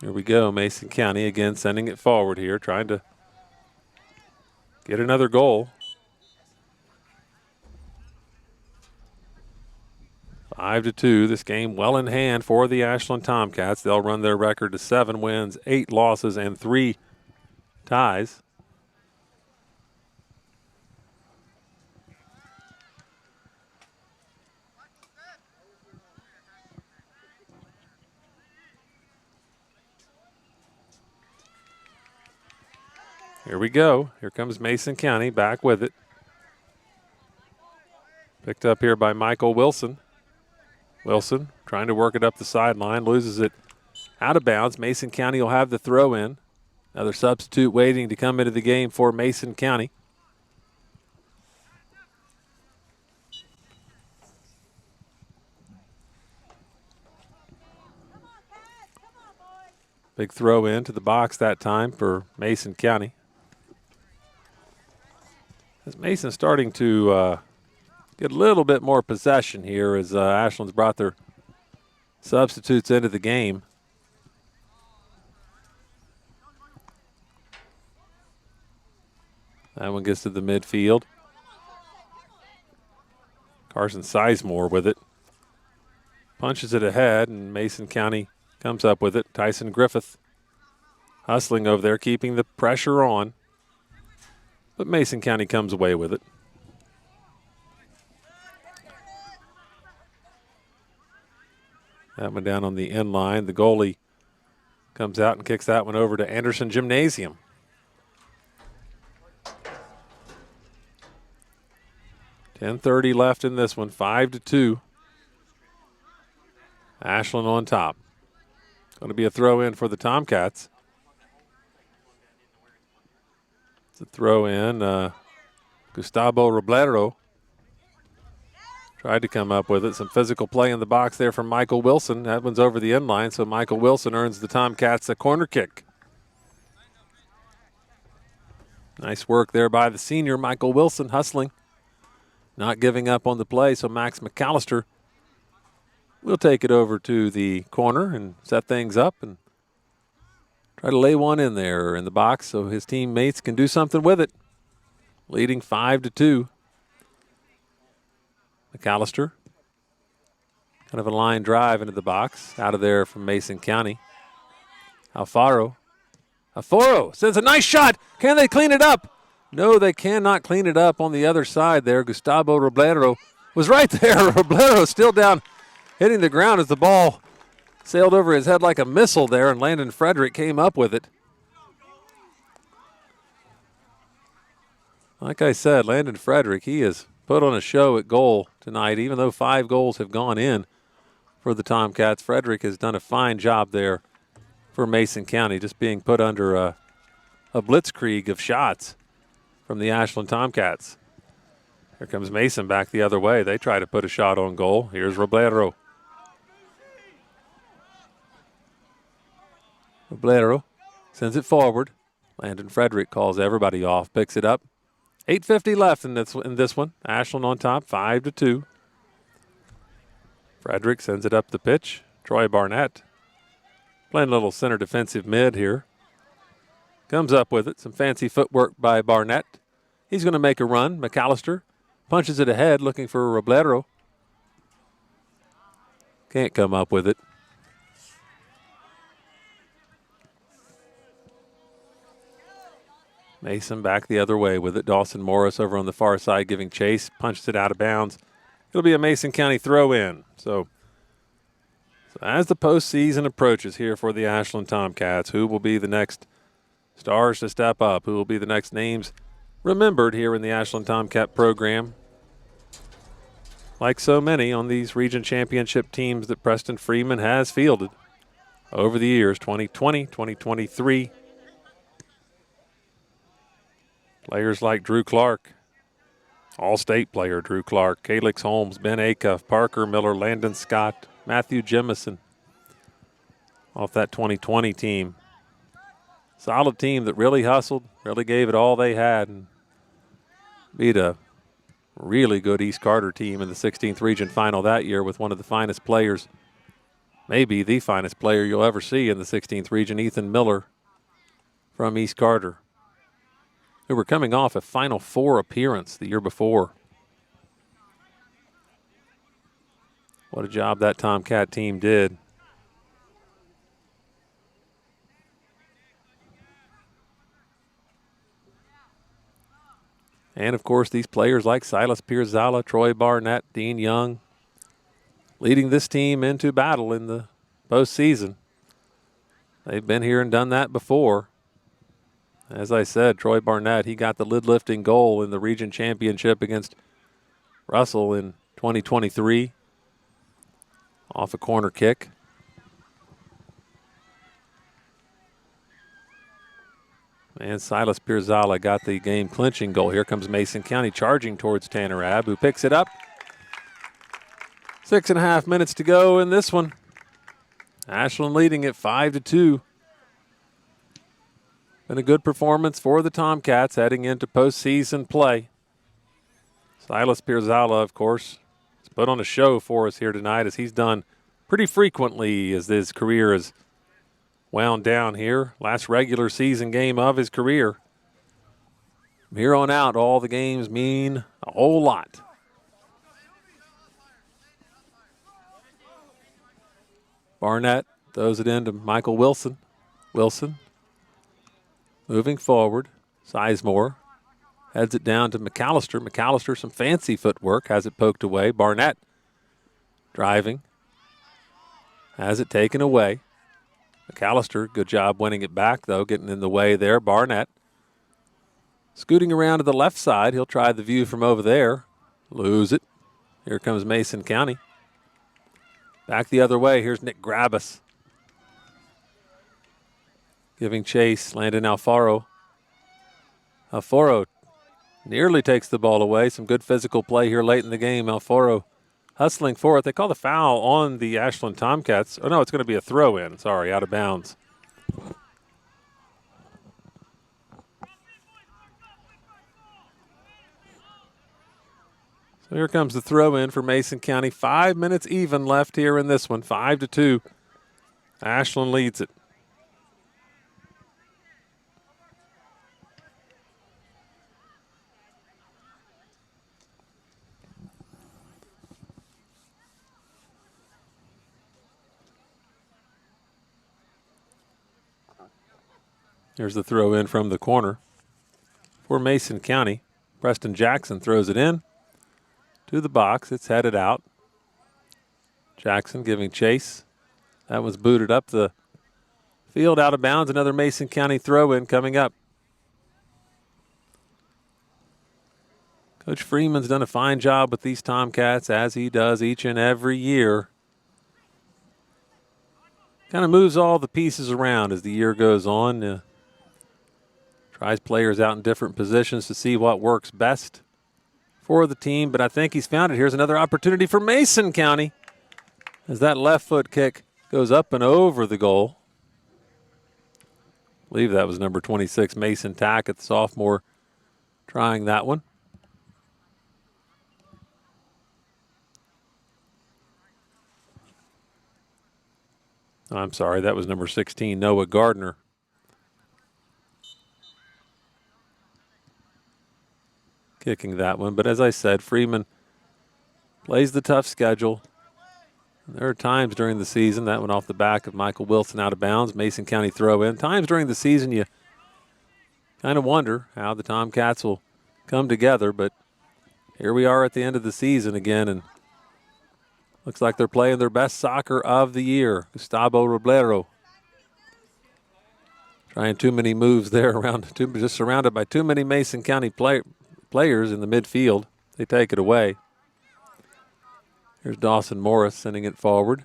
Here we go, Mason County again sending it forward here, trying to get another goal. 5-2, this game well in hand for the Ashland Tomcats. They'll run their record to 7 wins, 8 losses, and 3 ties. Here we go. Here comes Mason County back with it. Picked up here by Michael Wilson. Wilson trying to work it up the sideline, loses it out of bounds. Mason County will have the throw in. Another substitute waiting to come into the game for Mason County. Big throw in to the box that time for Mason County. As Mason's starting to get a little bit more possession here as Ashland's brought their substitutes into the game. That one gets to the midfield. Carson Sizemore with it. Punches it ahead, and Mason County comes up with it. Tyson Griffith hustling over there, keeping the pressure on. But Mason County comes away with it. That one down on the end line. The goalie comes out and kicks that one over to Anderson Gymnasium. .10:30 left in this one, 5-2. Ashland on top. Going to be a throw in for the Tomcats. It's a throw in. Gustavo Roblero tried to come up with it. Some physical play in the box there from Michael Wilson. That one's over the end line, so Michael Wilson earns the Tomcats a corner kick. Nice work there by the senior, Michael Wilson, hustling. Not giving up on the play, so Max McAllister will take it over to the corner and set things up and try to lay one in there in the box so his teammates can do something with it. Leading 5-2. McAllister, kind of a line drive into the box, out of there from Mason County. Aforo sends a nice shot. Can they clean it up? No, they cannot clean it up on the other side there. Gustavo Roblero was right there. Roblero still down, hitting the ground as the ball sailed over his head like a missile there, and Landon Frederick came up with it. Like I said, Landon Frederick, he has put on a show at goal tonight. Even though 5 goals have gone in for the Tomcats, Frederick has done a fine job there for Mason County, just being put under a blitzkrieg of shots from the Ashland Tomcats. Here comes Mason back the other way. They try to put a shot on goal. Here's Roblero. Roblero sends it forward. Landon Frederick calls everybody off, picks it up. 8:50 left in this one. Ashland on top, 5-2. Frederick sends it up the pitch. Troy Barnett playing a little center defensive mid here. Comes up with it. Some fancy footwork by Barnett. He's going to make a run. McAllister punches it ahead, looking for Roblero. Can't come up with it. Mason back the other way with it. Dawson Morris over on the far side giving chase. Punches it out of bounds. It'll be a Mason County throw in. So as the postseason approaches here for the Ashland Tomcats, who will be the next stars to step up? Who will be the next names remembered here in the Ashland Tomcat program? Like so many on these region championship teams that Preston Freeman has fielded over the years, 2020, 2023. Players like Drew Clark, All-State player Drew Clark, Calix Holmes, Ben Acuff, Parker Miller, Landon Scott, Matthew Jemison off that 2020 team. Solid team that really hustled, really gave it all they had, and beat a really good East Carter team in the 16th region final that year with one of the finest players, maybe the finest player you'll ever see in the 16th region, Ethan Miller from East Carter, who were coming off a Final Four appearance the year before. What a job that Tomcat team did. And, of course, these players like Silas Pirzala, Troy Barnett, Dean Young, leading this team into battle in the postseason. They've been here and done that before. As I said, Troy Barnett, he got the lid-lifting goal in the region championship against Russell in 2023. off a corner kick. And Silas Pirzala got the game-clinching goal. Here comes Mason County charging towards Tanner Abb, who picks it up. 6.5 minutes to go in this one. Ashland leading it 5-2. Been a good performance for the Tomcats heading into postseason play. Silas Pirzala, of course, has put on a show for us here tonight, as he's done pretty frequently as his career has wound down here. Last regular season game of his career. From here on out, all the games mean a whole lot. Barnett throws it into Michael Wilson. Wilson moving forward. Sizemore heads it down to McAllister. McAllister, some fancy footwork, has it poked away. Barnett driving. Has it taken away. McAllister, good job winning it back, though, getting in the way there. Barnett scooting around to the left side. He'll try the view from over there. Lose it. Here comes Mason County. Back the other way. Here's Nick Grabus. Giving chase. Landon Alfaro. Alfaro nearly takes the ball away. Some good physical play here late in the game. Alfaro hustling for it. They call the foul on the Ashland Tomcats. Oh, no, it's going to be a throw-in. Sorry, out of bounds. So here comes the throw-in for Mason County. 5 minutes even left here in this one. 5-2. Ashland leads it. Here's the throw-in from the corner for Mason County. Preston Jackson throws it in to the box. It's headed out. Jackson giving chase. That was booted up the field out of bounds. Another Mason County throw-in coming up. Coach Freeman's done a fine job with these Tomcats, as he does each and every year. Kind of moves all the pieces around as the year goes on. Tries players out in different positions to see what works best for the team, but I think he's found it. Here's another opportunity for Mason County as that left foot kick goes up and over the goal. I believe that was number 26, Mason Tackett, the sophomore, trying that one. I'm sorry, that was number 16, Noah Gardner. Kicking that one. But as I said, Freeman plays the tough schedule. There are times during the season, that one off the back of Michael Wilson out of bounds, Mason County throw in. Times during the season you kind of wonder how the Tomcats will come together, but here we are at the end of the season again, and looks like they're playing their best soccer of the year. Gustavo Roblero trying too many moves there around, just surrounded by too many Mason County players in the midfield. They take it away. Here's Dawson Morris sending it forward.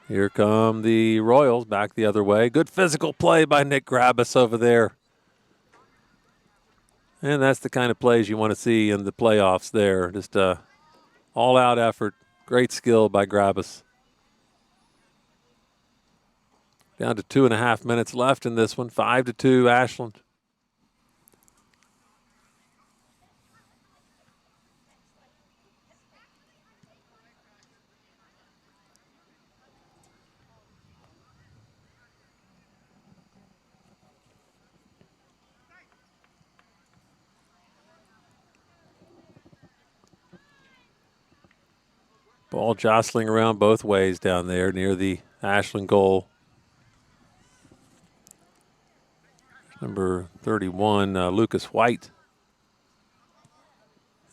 Here come the Royals back the other way. Good physical play by Nick Grabus over there. And that's the kind of plays you want to see in the playoffs there. Just a all-out effort. Great skill by Grabus. Down to 2.5 minutes left in this one. 5-2 Ashland. Ball jostling around both ways down there near the Ashland goal. Number 31, Lucas White,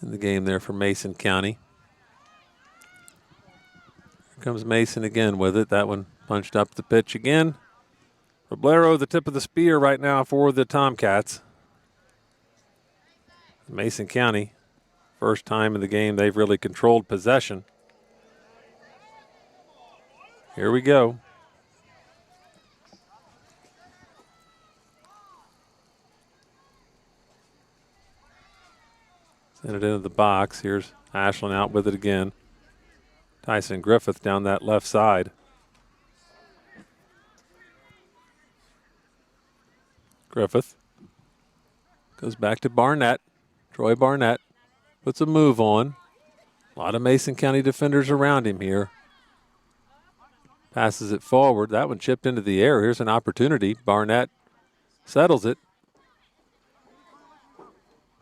in the game there for Mason County. Here comes Mason again with it. That one punched up the pitch again. Roblero, the tip of the spear right now for the Tomcats. Mason County First time in the game they've really controlled possession. Here we go. Send it into the box. Here's Ashland out with it again. Tyson Griffith down that left side. Griffith goes back to Barnett. Troy Barnett puts a move on. A lot of Mason County defenders around him here. Passes it forward. That one chipped into the air. Here's an opportunity. Barnett settles it.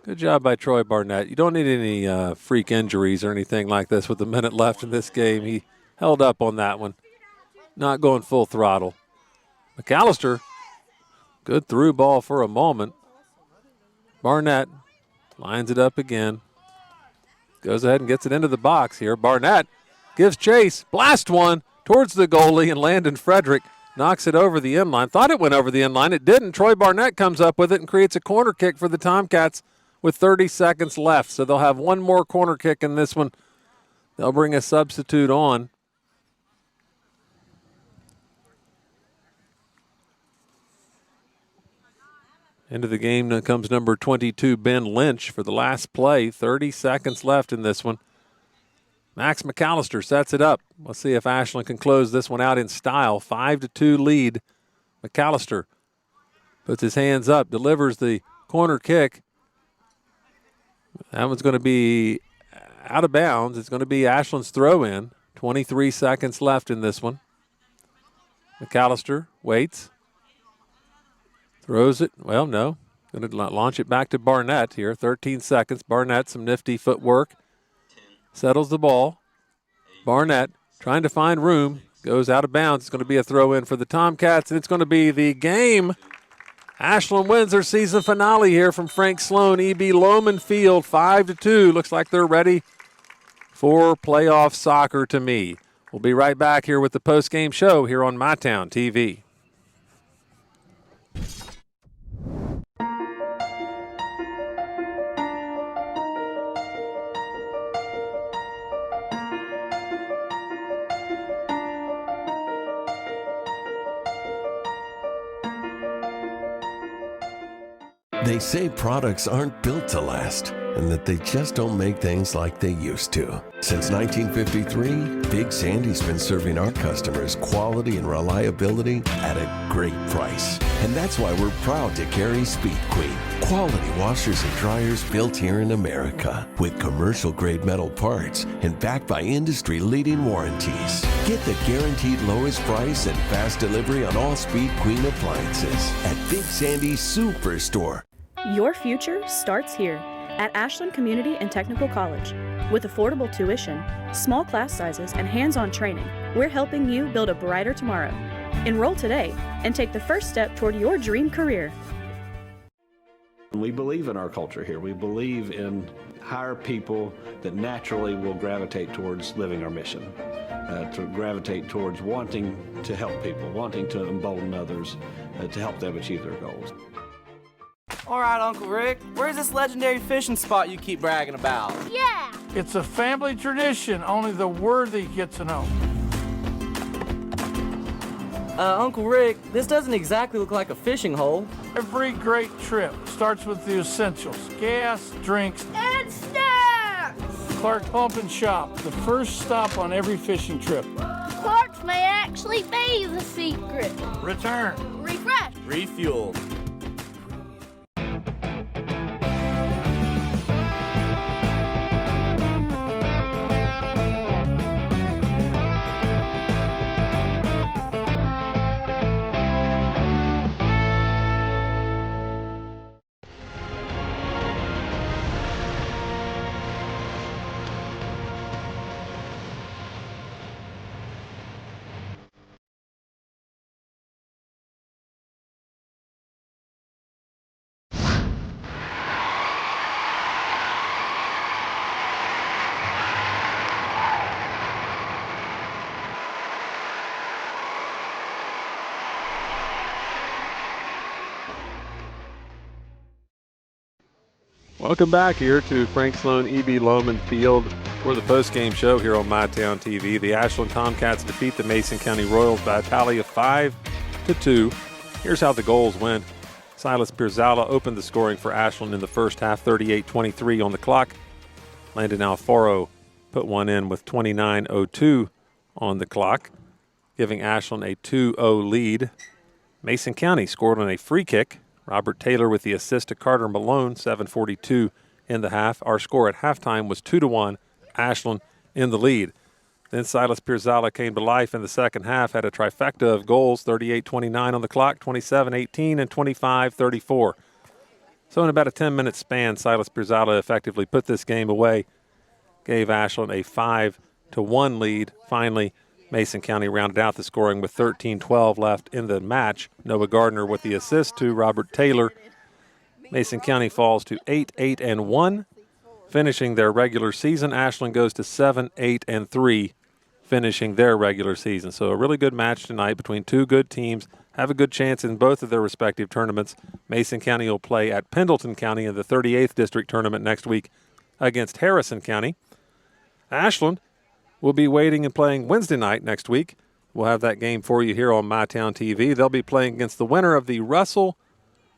Good job by Troy Barnett. You don't need any freak injuries or anything like this with a minute left in this game. He held up on that one. Not going full throttle. McAllister, good through ball for a moment. Barnett lines it up again. Goes ahead and gets it into the box here. Barnett gives chase. Blast one towards the goalie, and Landon Frederick knocks it over the end line. Thought it went over the end line. It didn't. Troy Barnett comes up with it and creates a corner kick for the Tomcats with 30 seconds left. So they'll have one more corner kick in this one. They'll bring a substitute on. Into the game comes number 22, Ben Lynch, for the last play. 30 seconds left in this one. Max McAllister sets it up. Let's see if Ashland can close this one out in style. 5-2 lead. McAllister puts his hands up, delivers the corner kick. That one's going to be out of bounds. It's going to be Ashland's throw-in. 23 seconds left in this one. McAllister waits. Throws it. Well, no. Going to launch it back to Barnett here. 13 seconds. Barnett, some nifty footwork. Settles the ball. Barnett trying to find room. Goes out of bounds. It's going to be a throw-in for the Tomcats, and it's going to be the game. Ashland wins their season finale here from Frank Sloan, EB Loman Field, 5-2. Looks like they're ready for playoff soccer to me. We'll be right back here with the post-game show here on MyTown TV. They say products aren't built to last, and that they just don't make things like they used to. Since 1953, Big Sandy's been serving our customers quality and reliability at a great price. And that's why we're proud to carry Speed Queen, quality washers and dryers built here in America, with commercial-grade metal parts and backed by industry-leading warranties. Get the guaranteed lowest price and fast delivery on all Speed Queen appliances at Big Sandy's Superstore. Your future starts here at Ashland Community and Technical College. With affordable tuition, small class sizes, and hands-on training, we're helping you build a brighter tomorrow. Enroll today and take the first step toward your dream career. We believe in our culture here. We believe in hire people that naturally will gravitate towards living our mission, to gravitate towards wanting to help people, wanting to embolden others, to help them achieve their goals. All right, Uncle Rick, where's this legendary fishing spot you keep bragging about? Yeah! It's a family tradition. Only the worthy get to know. Uncle Rick, this doesn't exactly look like a fishing hole. Every great trip starts with the essentials: gas, drinks, and snacks! Clark Pump and Shop, the first stop on every fishing trip. Clark's may actually be the secret. Return. Refresh. Refuel. Welcome back here to Frank Sloan E.B. Loman Field for the post-game show here on MyTown TV. The Ashland Tomcats defeat the Mason County Royals by a tally of 5-2. Here's how the goals went. Silas Pirzala opened the scoring for Ashland in the first half, 38-23 on the clock. Landon Alfaro put one in with 29:02 on the clock, giving Ashland a 2-0 lead. Mason County scored on a free kick. Robert Taylor with the assist to Carter Malone, 7:42 in the half. Our score at halftime was 2-1, Ashland in the lead. Then Silas Pirzala came to life in the second half, had a trifecta of goals, 38-29 on the clock, 27-18, and 25-34. So in about a 10-minute span, Silas Pirzala effectively put this game away, gave Ashland a 5-1 lead. Finally, Mason County rounded out the scoring with 13:12 left in the match. Noah Gardner with the assist to Robert Taylor. Mason County falls to 8-1, finishing their regular season. Ashland goes to 7-3, finishing their regular season. So a really good match tonight between two good teams. Have a good chance in both of their respective tournaments. Mason County will play at Pendleton County in the 38th District Tournament next week against Harrison County. Ashland will be waiting and playing Wednesday night next week. We'll have that game for you here on MyTown TV. They'll be playing against the winner of the Russell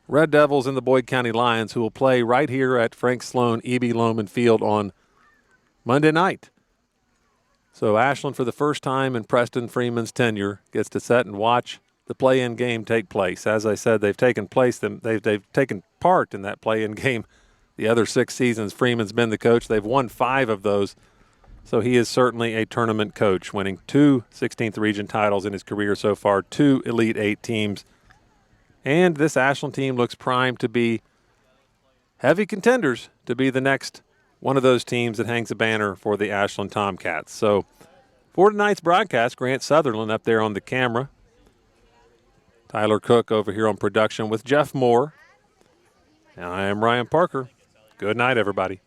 Red Devils and the Boyd County Lions, who will play right here at Frank Sloan E.B. Loman Field on Monday night. So Ashland, for the first time in Preston Freeman's tenure, gets to sit and watch the play-in game take place. As I said, they've taken part in that play-in game the other 6 seasons. Freeman's been the coach. They've won 5 of those. So he is certainly a tournament coach, winning 2 16th region titles in his career so far, 2 Elite 8 teams. And this Ashland team looks primed to be heavy contenders to be the next one of those teams that hangs a banner for the Ashland Tomcats. So for tonight's broadcast, Grant Sutherland up there on the camera. Tyler Cook over here on production with Jeff Moore. And I am Ryan Parker. Good night, everybody.